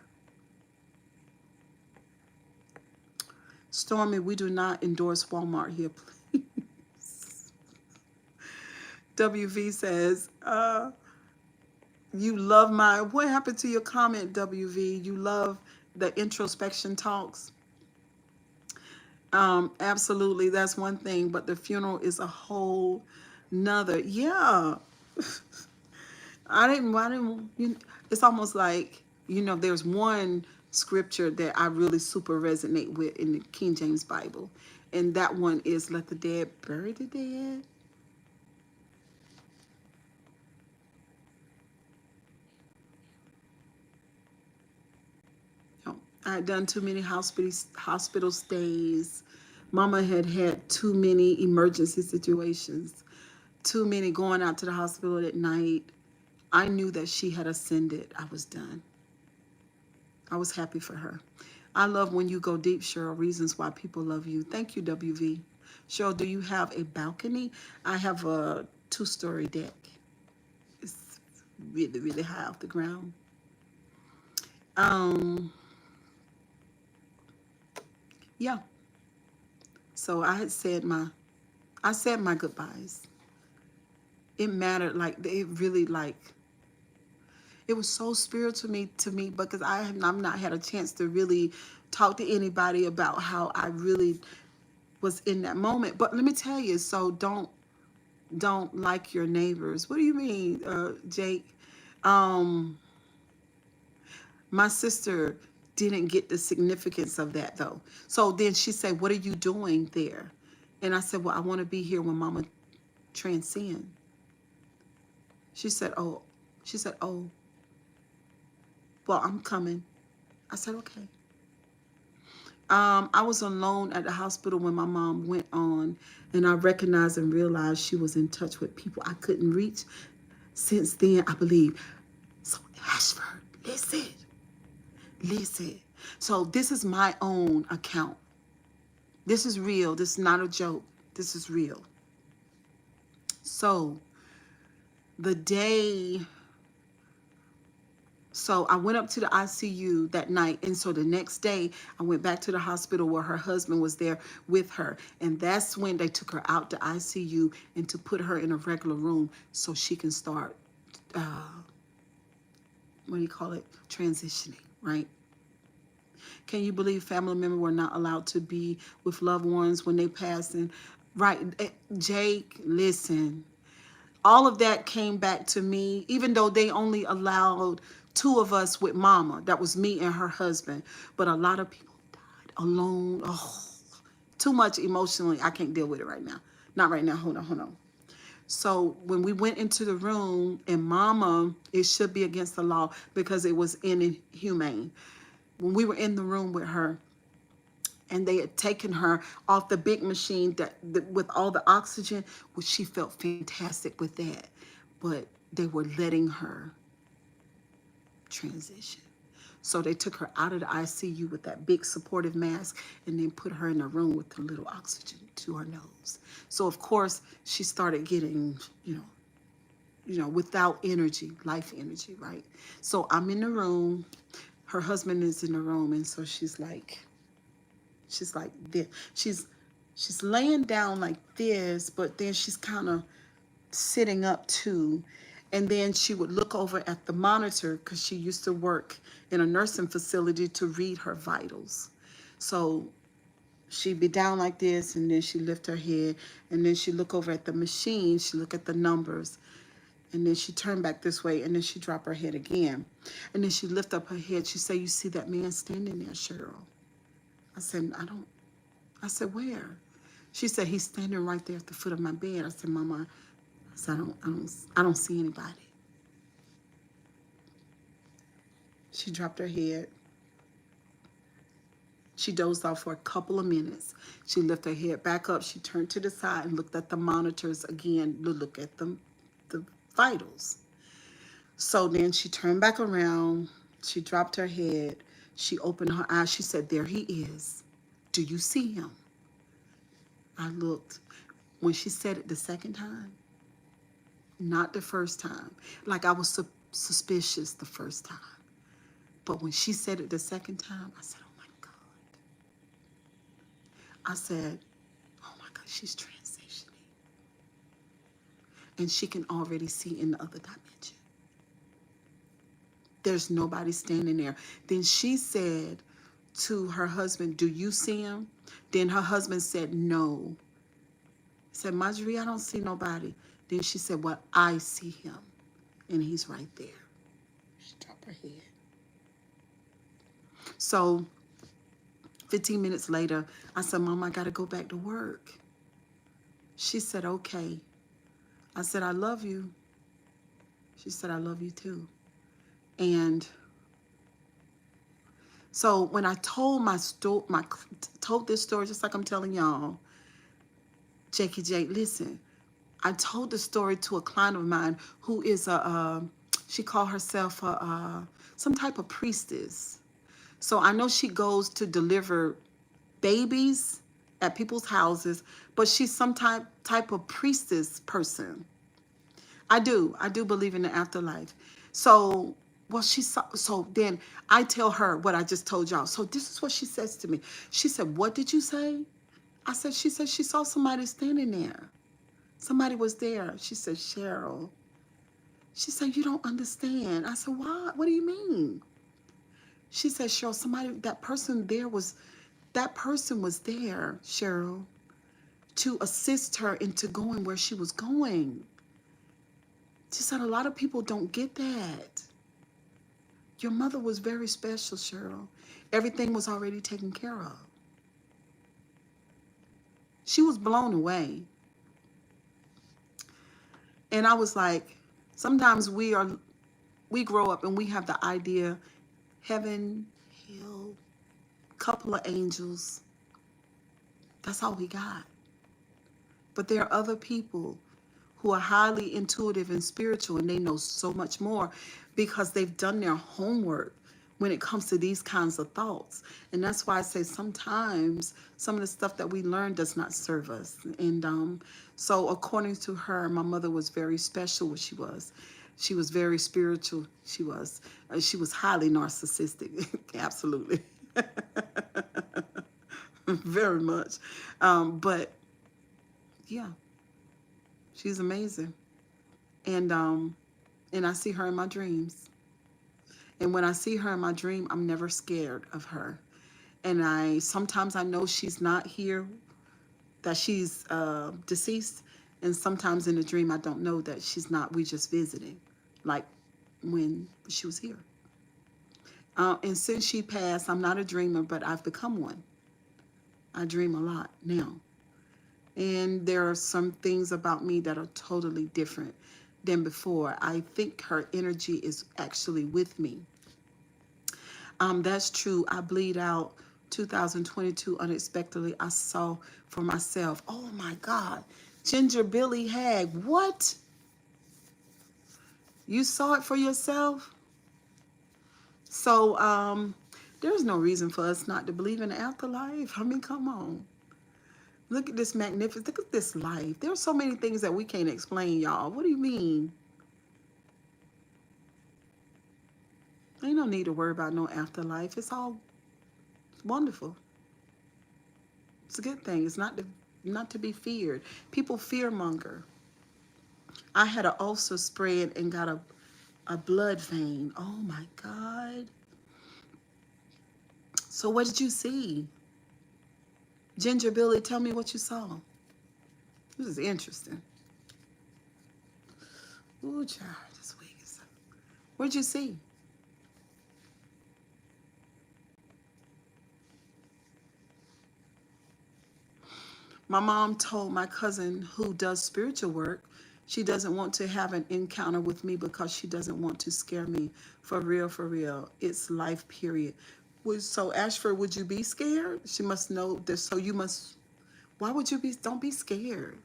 Stormy, we do not endorse Walmart here, please. WV says, you love what happened to your comment, WV? You love the introspection talks? Absolutely, that's one thing, but the funeral is a whole nother. Yeah. It's almost like, there's one scripture that I really super resonate with in the King James Bible. And that one is, let the dead bury the dead. I had done too many hospital stays. Mama had had too many emergency situations, too many going out to the hospital at night. I knew that she had ascended. I was done. I was happy for her. I love when you go deep, Cheryl. Reasons why people love you. Thank you, WV. Cheryl, do you have a balcony? I have a 2-story deck. It's really, really high off the ground. Yeah. So I said my goodbyes. It mattered, like it really, like it was so spiritual to me because I've not had a chance to really talk to anybody about how I really was in that moment. But let me tell you, so don't don't like your neighbors. What do you mean, Jake? Um, my sister didn't get the significance of that though. So then she said, "What are you doing there?" And I said, "Well, I want to be here when Mama transcend." She said, "Oh, she said, oh, well, I'm coming." I said, "Okay." I was alone at the hospital when my mom went on, and I recognized and realized she was in touch with people I couldn't reach. Since then, I believe. So, Ashford, listen, listen. So, this is my own account. This is real. This is not a joke. This is real. So, the day So I went up to the ICU that night. And so the next day, I went back to the hospital where her husband was there with her. And that's when they took her out the ICU and to put her in a regular room so she can start, uh, what do you call it? Transitioning, right? Can you believe family members were not allowed to be with loved ones when they passed? And right, Jake, listen, all of that came back to me, even though they only allowed two of us with mama. That was me and her husband. But a lot of people died alone. Oh, too much emotionally. I can't deal with it right now. Not right now. Hold on, hold on. So when we went into the room and mama, it should be against the law because it was inhumane. When we were in the room with her, and they had taken her off the big machine that with all the oxygen, which she felt fantastic with that. But they were letting her transition. So they took her out of the ICU with that big supportive mask and then put her in a room with a little oxygen to her nose. So of course she started getting, without energy, life energy, right? So I'm in the room, her husband is in the room, and so she's like this. She's laying down like this, but then she's kind of sitting up too. And then she would look over at the monitor because she used to work in a nursing facility to read her vitals. So she'd be down like this, and then she lift her head, and then she look over at the machine. She look at the numbers, and then she turn back this way, and then she drop her head again, and then she lift up her head. She say, "You see that man standing there, Cheryl?" I said, "I don't." I said, "Where?" She said, "He's standing right there at the foot of my bed." I said, "Mama," I said, I don't see anybody." She dropped her head. She dozed off for a couple of minutes. She lifted her head back up. She turned to the side and looked at the monitors again to look at the vitals. So then she turned back around. She dropped her head. She opened her eyes. She said, "There he is. Do you see him?" I looked. When she said it the second time, not the first time, like I was suspicious the first time. But when she said it the second time, I said, "Oh my God." I said, "Oh my God, she's transitioning." And she can already see in the other dimension. There's nobody standing there. Then she said to her husband, "Do you see him?" Then her husband said, "No." He said, "Marjorie, I don't see nobody." Then she said, "Well, I see him. And he's right there." She dropped her head. So 15 minutes later, I said, "Mom, I got to go back to work." She said, "Okay." I said, "I love you." She said, "I love you too." And so when I told told this story, just like I'm telling y'all, Jakey Jake, listen, I told the story to a client of mine who is she called herself some type of priestess. So I know she goes to deliver babies at people's houses, but she's some type of priestess person. I do believe in the afterlife. So, well, she saw. So then I tell her what I just told y'all. So this is what she says to me. She said, "What did you say?" I said, she said she saw somebody standing there. Somebody was there. She said, "Cheryl." She said, "You don't understand." I said, "Why? What do you mean?" She said, "Cheryl, that person was there, Cheryl, to assist her into going where she was going. She said a lot of people don't get that. Your mother was very special, Cheryl. Everything was already taken care of. She was blown away. And I was like, sometimes we grow up and we have the idea, heaven, hell, couple of angels. That's all we got. But there are other people who are highly intuitive and spiritual, and they know so much more because they've done their homework when it comes to these kinds of thoughts. And that's why I say sometimes some of the stuff that we learn does not serve us. And so according to her, my mother was very special what she was. She was very spiritual. She was highly narcissistic. Absolutely. Very much. But yeah, she's amazing. And I see her in my dreams. And when I see her in my dream, I'm never scared of her. And sometimes I know she's not here, that she's deceased. And sometimes in the dream, I don't know that she's not. We just visiting, like when she was here. And since she passed, I'm not a dreamer, but I've become one. I dream a lot now. And there are some things about me that are totally different than before. I think her energy is actually with me. That's true. I bleed out 2022 unexpectedly. I saw for myself. Oh my God. Ginger Billy Hag. What? You saw it for yourself? So there's no reason for us not to believe in the afterlife. I mean, come on. Look at this magnificent, look at this life. There are so many things that we can't explain, y'all. What do you mean? Ain't no need to worry about no afterlife. It's all wonderful. It's a good thing. It's not to be feared. People fearmonger. I had an ulcer spread and got a blood vein. Oh my God. So what did you see? Ginger Billy, tell me what you saw. This is interesting. Ooh, child, this week is... What'd you see? My mom told my cousin who does spiritual work, she doesn't want to have an encounter with me because she doesn't want to scare me. For real, for real. It's life, period. So Ashford, would you be scared? She must know this. So you must... Why would you be... Don't be scared.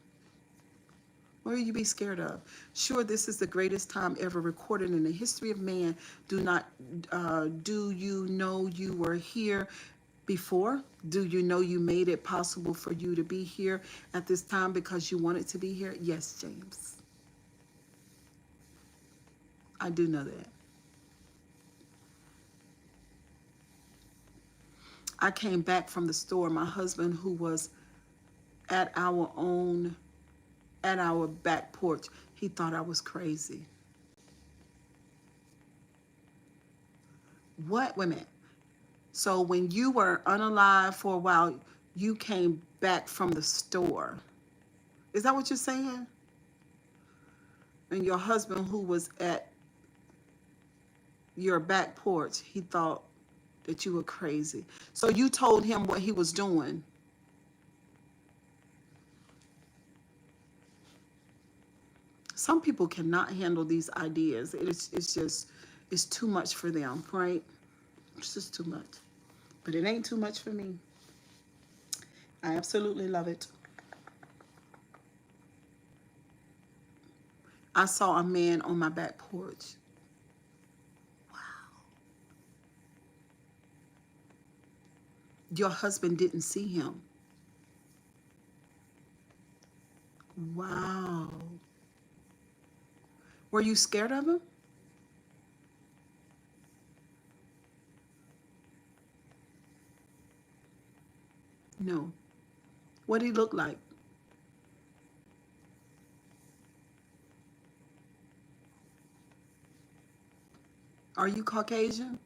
What will you be scared of? Sure, this is the greatest time ever recorded in the history of man. Do you know you were here before? Do you know you made it possible for you to be here at this time because you wanted to be here? Yes, James. I do know that. I came back from the store. My husband, who was at our back porch, he thought I was crazy. What? Wait a minute. So when you were unalive for a while, you came back from the store. Is that what you're saying? And your husband, who was at your back porch, he thought that you were crazy. So you told him what he was doing. Some people cannot handle these ideas. It's too much for them, right? It's just too much. But it ain't too much for me. I absolutely love it. I saw a man on my back porch. Wow. Your husband didn't see him. Wow. Were you scared of him? No. What did he look like? Are you Caucasian?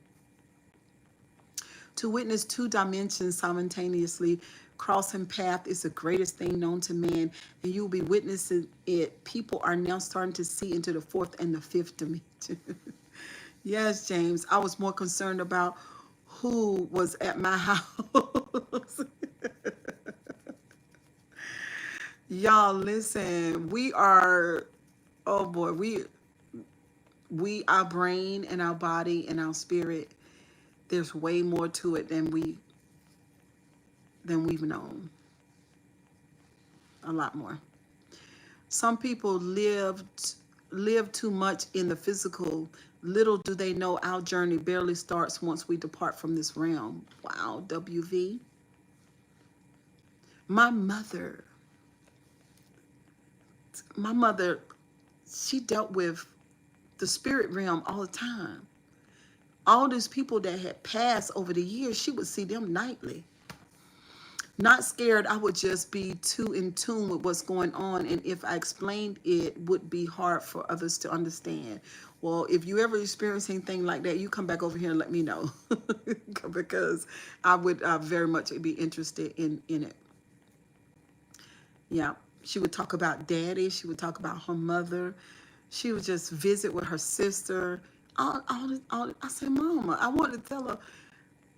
To witness two dimensions simultaneously Crossing path is the greatest thing known to man, and you'll be witnessing it. People are now starting to see into the fourth and the fifth dimension. Yes, James. I was more concerned about who was at my house. Y'all, listen. We are. Oh boy, our brain and our body and our spirit. There's way more to it than we've known. A lot more. Some people live too much in the physical. Little do they know our journey barely starts once we depart from this realm. Wow, WV. My mother, my mother, she dealt with the spirit realm all the time. All these people that had passed over the years, she would see them nightly. Not scared, I would just be too in tune with what's going on. And if I explained it, would be hard for others to understand. Well, if you ever experience anything like that, you come back over here and let me know. Because I would very much be interested in it. Yeah. She would talk about daddy. She would talk about her mother. She would just visit with her sister. I said, Mama, I wanted to tell her.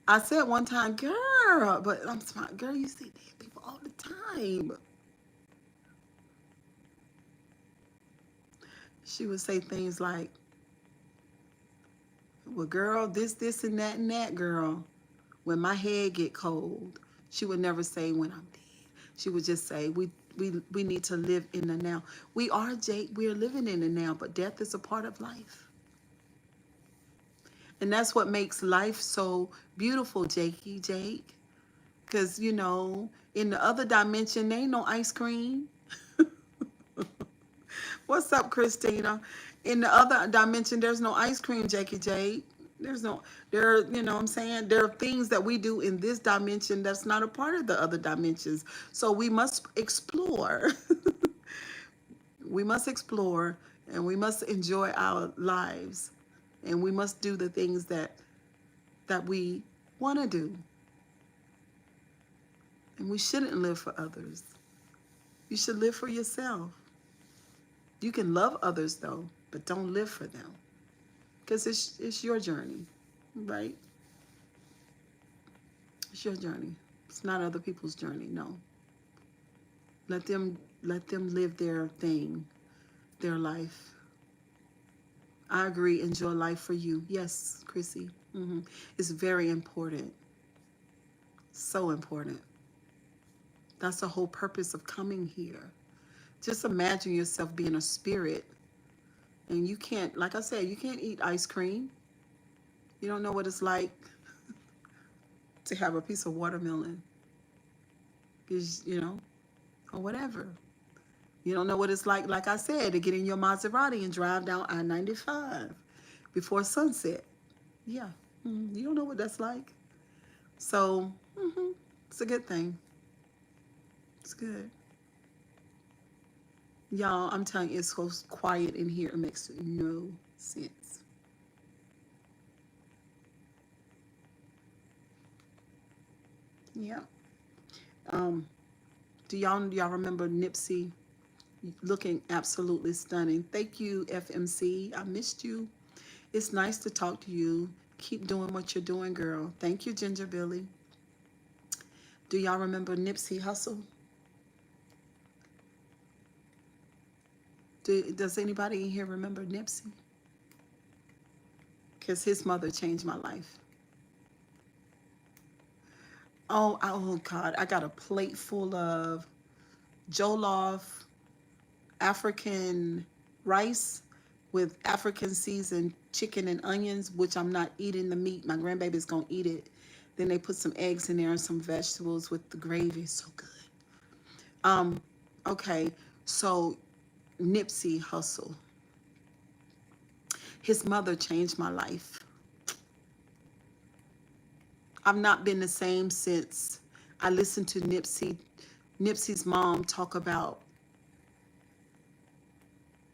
I said one time, girl, but I'm smart. Girl, you see dead people all the time. She would say things like, well, girl, this, and that, girl. When my head get cold, she would never say when I'm dead. She would just say, we need to live in the now. We are, Jake, we are living in the now, but death is a part of life. And that's what makes life so beautiful, Jake. Because, in the other dimension, there ain't no ice cream. What's up, Christina? In the other dimension, there's no ice cream, Jake. You know what I'm saying? There are things that we do in this dimension that's not a part of the other dimensions. So we must explore. We must explore, and we must enjoy our lives. And we must do the things that we want to do. And we shouldn't live for others. You should live for yourself. You can love others, though, but don't live for them. Because it's your journey, right? It's your journey. It's not other people's journey, no. Let them live their thing, their life. I agree. Enjoy life for you. Yes, Chrissy. It's very important. So important. That's the whole purpose of coming here. Just imagine yourself being a spirit. And you can't, like I said, you can't eat ice cream. You don't know what it's like to have a piece of watermelon. Because, or whatever. You don't know what it's like I said, to get in your Maserati and drive down I-95 before sunset. Yeah, you don't know what that's like. So, it's a good thing. It's good. Y'all, I'm telling you, it's so quiet in here. It makes no sense. Yeah. Do y'all remember Nipsey? Looking absolutely stunning. Thank you, FMC. I missed you. It's nice to talk to you. Keep doing what you're doing, girl. Thank you, Ginger Billy. Do y'all remember Nipsey Hussle? Does anybody in here remember Nipsey? Because his mother changed my life. Oh God, I got a plate full of jollof, African rice with African seasoned chicken and onions, which I'm not eating the meat. My grandbaby's gonna eat it. Then they put some eggs in there and some vegetables with the gravy. So good. Okay, so Nipsey Hussle. His mother changed my life. I've not been the same since I listened to Nipsey's mom talk about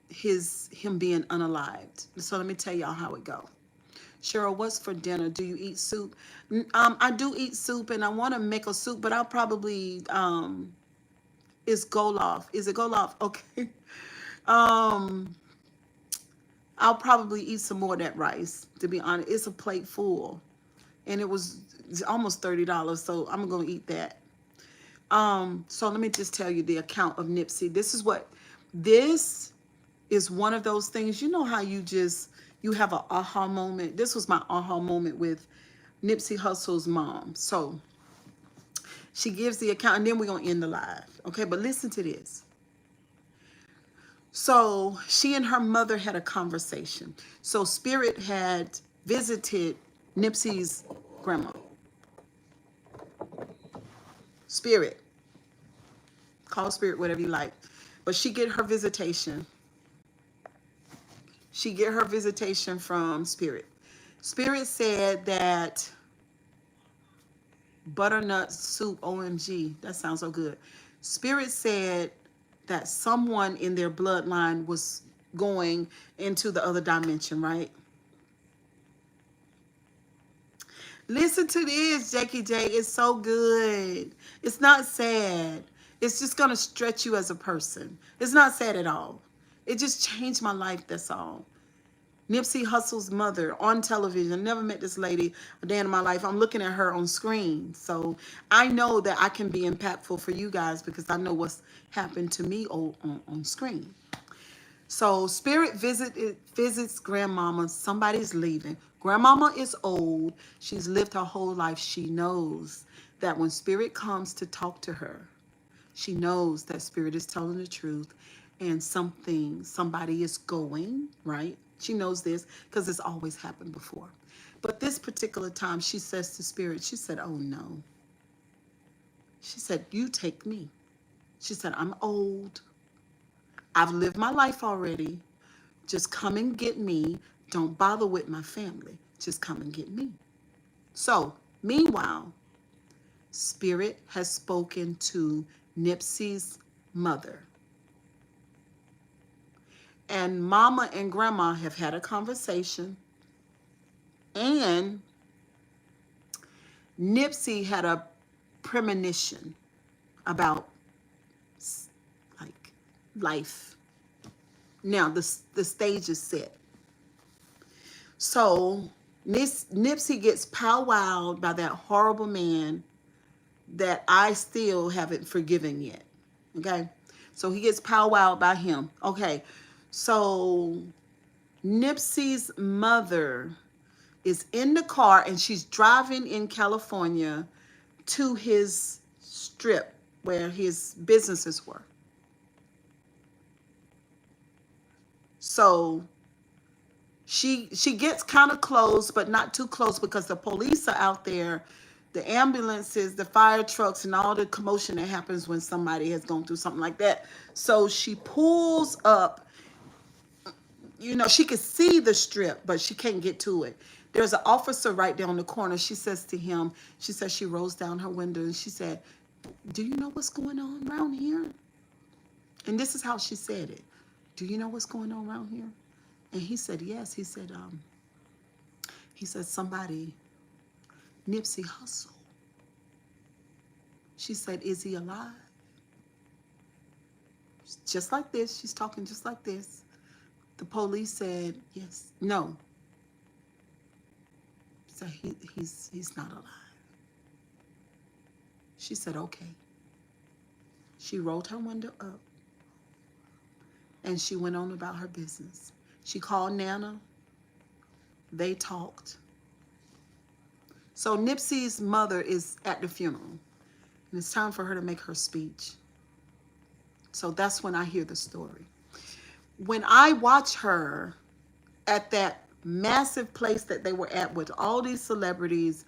him being unalived. So let me tell y'all how it go. Cheryl, what's for dinner? Do you eat soup? I do eat soup, and I want to make a soup, but I'll probably it's Golof. Is it Golof? Okay. Um, I'll probably eat some more of that rice. To be honest, it's a plate full, and it's almost $30, so I'm gonna eat that. So let me just tell you the account of Nipsey. This is one of those things. You know how you have an aha moment. This was my aha moment with Nipsey Hussle's mom. So she gives the account, and then we're gonna end the live. Okay, but listen to this. So she and her mother had a conversation. So Spirit had visited Nipsey's grandma. Spirit. Call Spirit whatever you like. But she get her visitation. She get her visitation from Spirit. Spirit said that butternut soup, OMG, that sounds so good. Spirit said that someone in their bloodline was going into the other dimension, right? Listen to this, Jackie J. It's so good. It's not sad. It's just going to stretch you as a person. It's not sad at all. It just changed my life, that's all. Nipsey Hussle's mother on television. Never met this lady a day in my life. I'm looking at her on screen. So I know that I can be impactful for you guys because I know what's happened to me on screen. So Spirit visits grandmama. Somebody's leaving. Grandmama is old. She's lived her whole life. She knows that when Spirit comes to talk to her, she knows that Spirit is telling the truth and somebody is going, right? She knows this because it's always happened before. But this particular time, she says to Spirit, she said, oh no. She said, you take me. She said, I'm old. I've lived my life already. Just come and get me. Don't bother with my family. Just come and get me. So, meanwhile, Spirit has spoken to Nipsey's mother. And Mama and Grandma have had a conversation. And Nipsey had a premonition about like life. Now the stage is set. So Nipsey gets powwowed by that horrible man that I still haven't forgiven yet. Okay? So he gets powwowed by him. Okay. So Nipsey's mother is in the car and she's driving in California to his strip where his businesses were. So she gets kind of close, but not too close because the police are out there, the ambulances, the fire trucks, and all the commotion that happens when somebody has gone through something like that. So she pulls up. You know, she could see the strip, but she can't get to it. There's an officer right down the corner. She says to him, she says she rolls down her window and she said, do you know what's going on around here? And this is how she said it. Do you know what's going on around here? And he said, yes. He said somebody, Nipsey Hussle. She said, is he alive? Just like this. She's talking just like this. The police said, yes, no. So he's not alive. She said, okay. She rolled her window up and she went on about her business. She called Nana. They talked. So Nipsey's mother is at the funeral and it's time for her to make her speech. So that's when I hear the story. When I watch her at that massive place that they were at with all these celebrities,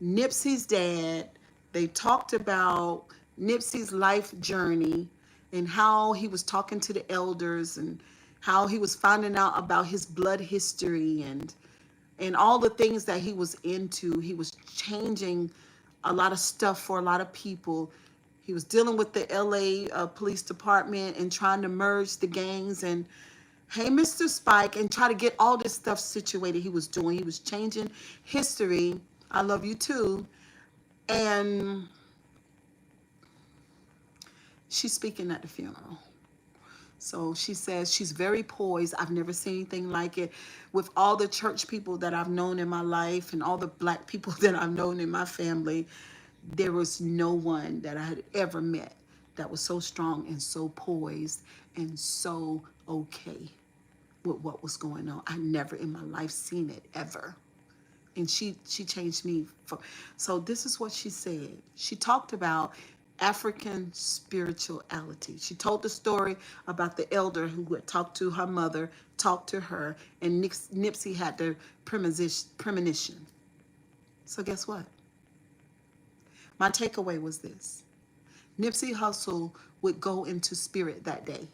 Nipsey's dad, they talked about Nipsey's life journey and how he was talking to the elders and how he was finding out about his blood history and all the things that he was into. He was changing a lot of stuff for a lot of people. He was dealing with the LA police department and trying to merge the gangs and hey, Mr. Spike, and try to get all this stuff situated he was doing. He was changing history. I love you too. And she's speaking at the funeral. So she says she's very poised. I've never seen anything like it. With all the church people that I've known in my life and all the black people that I've known in my family, there was no one that I had ever met that was so strong and so poised and so okay with what was going on. I never in my life seen it ever. And she changed me for. So this is what she said. She talked about African spirituality. She told the story about the elder who would talk to her mother, talk to her, and Nipsey had the premonition. So guess what? My takeaway was this. Nipsey Hussle would go into spirit that day.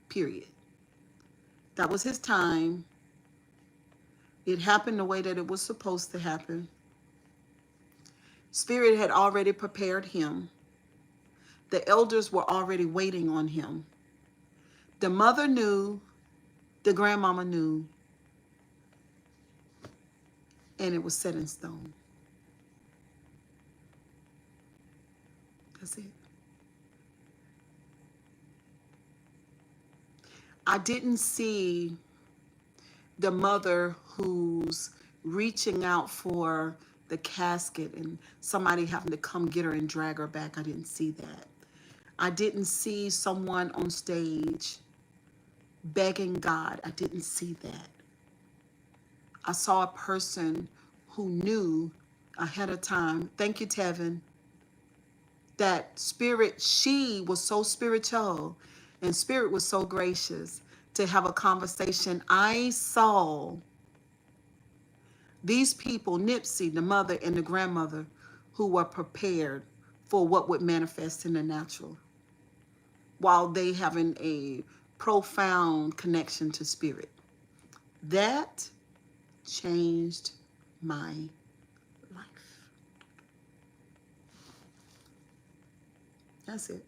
Period. That was his time. It happened the way that it was supposed to happen. Spirit had already prepared him. The elders were already waiting on him. The mother knew, the grandmama knew, and it was set in stone. That's it. I didn't see the mother who's reaching out for the casket and somebody having to come get her and drag her back. I didn't see that. I didn't see someone on stage begging God. I didn't see that. I saw a person who knew ahead of time, thank you, Tevin, that spirit, she was so spiritual and spirit was so gracious to have a conversation. I saw these people, Nipsey, the mother and the grandmother, who were prepared for what would manifest in the natural, while they having a profound connection to spirit. That changed my life. That's it.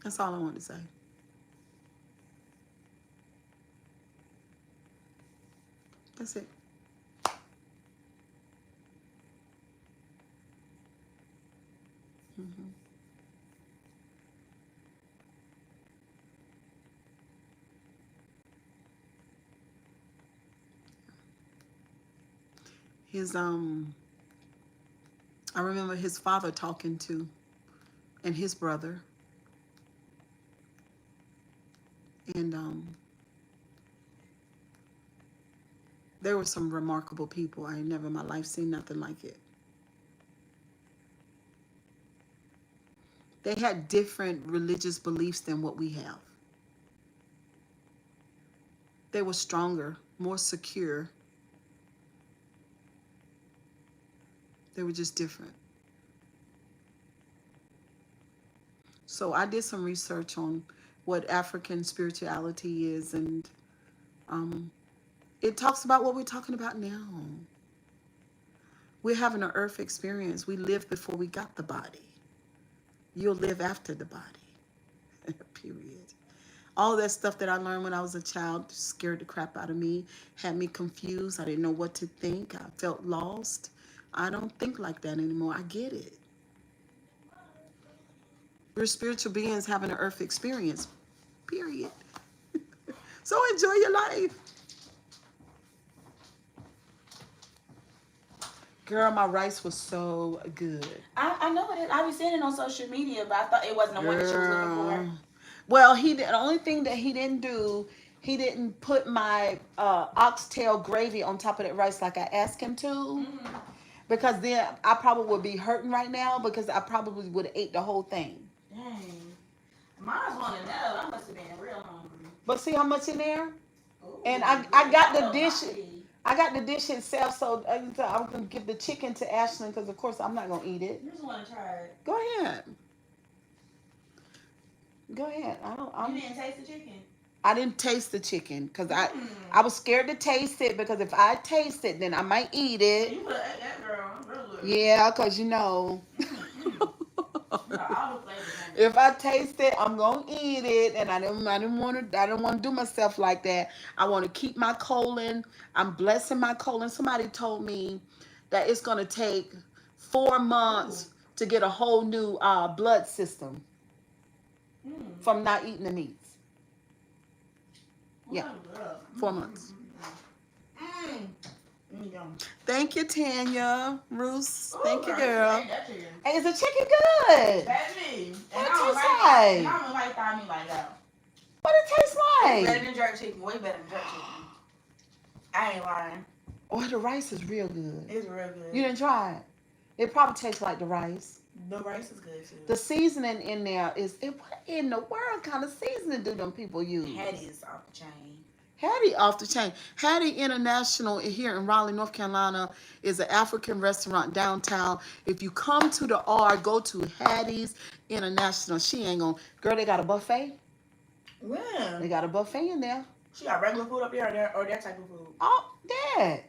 That's all I want to say. That's it. Mm-hmm. His I remember his father talking to, and his brother, and there were some remarkable people. I ain't never in my life seen nothing like it. They had different religious beliefs than what we have. They were stronger, more secure. They were just different. So I did some research on what African spirituality is, and it talks about what we're talking about now. We're having an earth experience. We lived before we got the body. You'll live after the body. Period. All that stuff that I learned when I was a child scared the crap out of me, had me confused. I didn't know what to think. I felt lost. I don't think like that anymore. I get it. We're spiritual beings having an earth experience. Period. So enjoy your life. Girl, my rice was so good. I know it is. I was seeing it on social media, but I thought it wasn't the one that you was looking for. Well, the only thing that he didn't do, he didn't put my oxtail gravy on top of that rice like I asked him to. Mm-hmm. Because then I probably would be hurting right now because I probably would have ate the whole thing. Dang. Mine's one to know. I must have been real hungry. But see how much in there? Ooh, And I got the dish. hungry. I got the dish itself, so I'm going to give the chicken to Ashlyn because, of course, I'm not going to eat it. You just want to try it. Go ahead. Go ahead. You didn't taste the chicken? I didn't taste the chicken because I was scared to taste it because if I taste it, then I might eat it. You would have ate that, girl. Real good. Yeah, because you know. all the flavors in it. If I taste it, I'm gonna eat it, and I don't want to do myself like that. I want to keep my colon. I'm blessing my colon. Somebody told me that it's gonna take 4 months to get a whole new blood system from not eating the meats. Yeah, 4 months. Thank you, Tanya. Bruce. Thank you, girl. Hey, is the chicken good? Baby. What it And taste I like? don't like thigh meat like that. What it taste Better like? than jerk chicken. Way better than jerk chicken. I ain't lying. Oh, the rice is real good. It's real good. You didn't try it? It probably tastes like the rice. The rice is good too. The seasoning in there is, what in the world kind of seasoning do them people use? Hattie is off the chain. Hattie off the chain. Hattie International here in Raleigh, North Carolina is an African restaurant downtown. If you come to the R, go to Hattie's International. She ain't gonna, girl, they got a buffet. Yeah. They got a buffet in there. She got regular food up there or that type of food. Oh, Dad.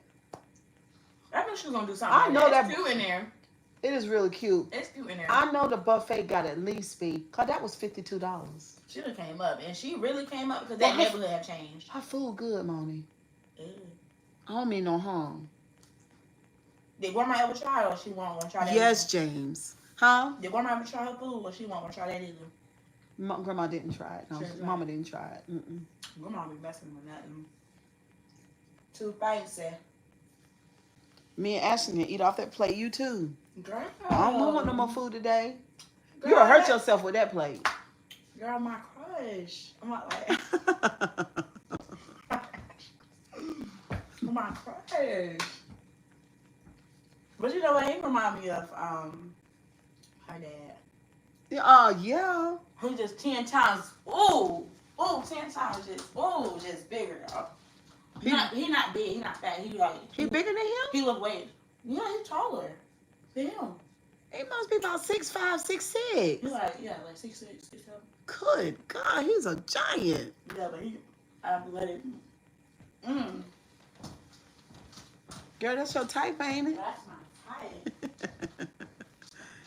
I knew she was gonna do something. I like know that. that- It's cute in there. It is really cute. It's cute in there. I know the buffet got at least be, cause that was $52. She done came up, and she really came up because that Well, neighborhood have changed. Her food good, Moni. Ew. I don't mean no harm. Did grandma ever try or she won't want to try that? Yes, James. Huh? Either? Did grandma ever try her food or she won't want to try that either? Grandma didn't try it. No, She didn't Mama didn't try it. Mm-mm. Grandma be messing with nothing. Too fancy. Me and Ashton can eat off that plate. You too. Girl. I don't want no more food today. Girl, You'll hurt that- yourself with that plate. Girl, my crush. I'm not like my crush. But you know what? He remind me of her dad. Yeah. He just 10 times. Ooh, 10 times just bigger. He not big. He not fat. He like He bigger than him? He look weight. Yeah, he's taller than him. He must be about 6'5", 6'6". He's like 6'6", 6'7". Good God, he's a giant. Yeah, but he athletic. Girl, that's your type, ain't it? That's my type.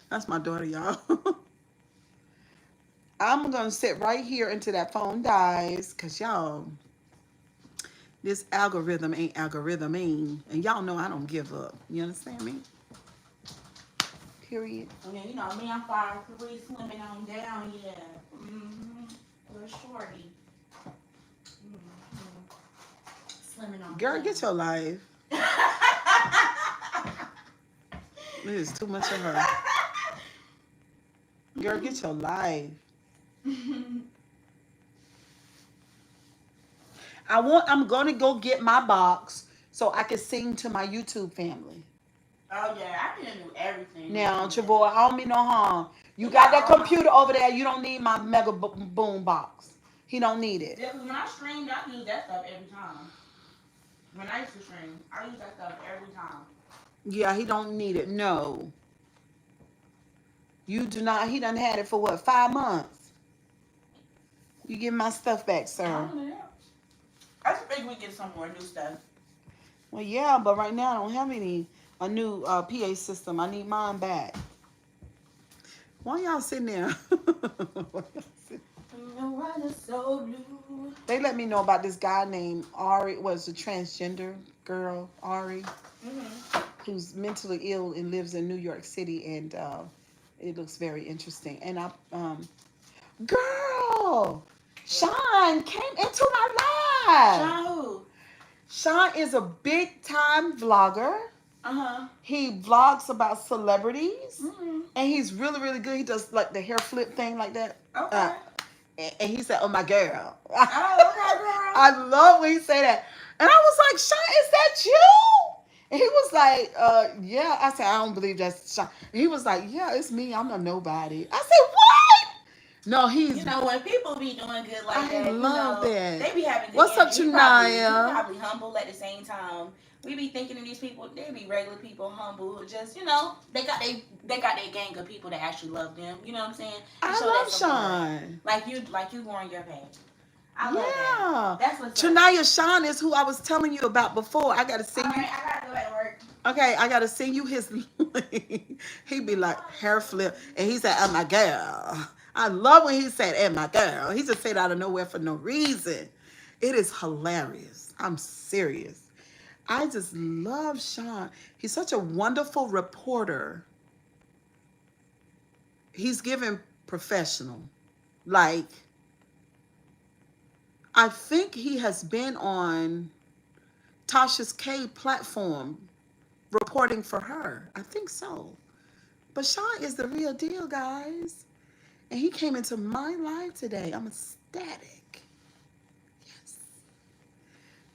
That's my daughter, y'all. I'm gonna sit right here until that phone dies, cause y'all, this algorithm ain't algorithming, and y'all know I don't give up. You understand me? Period. And then, you know, me, I'm 5'3", slimming on down, yeah. Little shorty. Slimming on Girl, down. get your life. This is too much of her. Girl, get your life. I'm gonna go get my box so I can sing to my YouTube family. Oh, yeah, I can do everything. Now, Travoy, I don't mean no harm. You got that computer over there. You don't need my mega boom box. He don't need it. Yeah, 'cause when I streamed, I use that stuff every time. When I used to stream, I use that stuff every time. Yeah, he don't need it. No. You do not. He done had it for what, 5 months? You give my stuff back, sir. I just think we get some more new stuff. Well, yeah, but right now I don't have a new PA system. I need mine back. Why y'all sitting there? So blue. They let me know about this guy named Ari. Was a transgender girl, Ari, who's mentally ill and lives in New York City, and it looks very interesting. And girl, Sean came into my life. Sean who? Sean is a big time vlogger. He vlogs about celebrities, and he's really, really good. He does like the hair flip thing like that. Okay. And he said, "Oh my girl." Oh, okay, girl. I love when he say that. And I was like, "Sean, is that you?" And he was like, "Yeah." I said, "I don't believe that's Sean." And he was like, "Yeah, it's me. I'm a nobody." I said, "What?" No, he's. You know, when people be doing good like that, I love you know, that. they be having good What's up, energy. Chunaya? He probably humble at the same time. We be thinking of these people, they be regular people, humble, just, you know, they got their gang of people that actually love them. You know what I'm saying? I So love that's so good. Sean. Like you go on your page. I love that. That's what's up. Trinaya Sean is who I was telling you about before. I gotta send you. Alright, I gotta go back to work. Okay, I gotta send you his link. He be like hair flip, and he said, "Oh my girl." I love when he said, "Oh my girl." He just said out of nowhere for no reason. It is hilarious. I'm serious. I just love Sean. He's such a wonderful reporter. He's given professional. Like, I think he has been on Tasha's K platform reporting for her. I think so. But Sean is the real deal, guys. And he came into my life today. I'm ecstatic. Yes.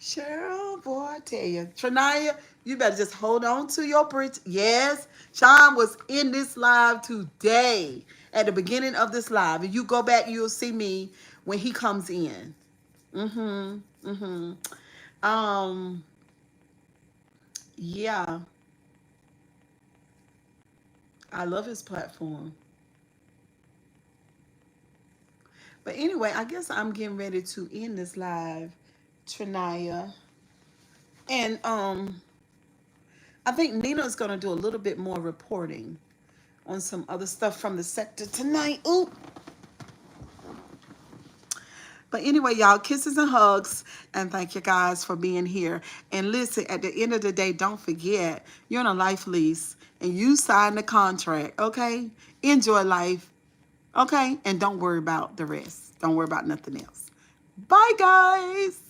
Cheryl, boy, I tell you. Trinaya, you better just hold on to your bridge. Yes, Sean was in this live today at the beginning of this live. If you go back, you'll see me when he comes in. Yeah. I love his platform. But anyway, I guess I'm getting ready to end this live, Trinaya. And I think Nina's gonna do a little bit more reporting on some other stuff from the sector tonight. Ooh. But anyway, y'all, kisses and hugs, and thank you guys for being here. And listen, at the end of the day, don't forget, you're on a life lease, and you signed the contract, okay? Enjoy life, okay? And don't worry about the rest. Don't worry about nothing else. Bye, guys.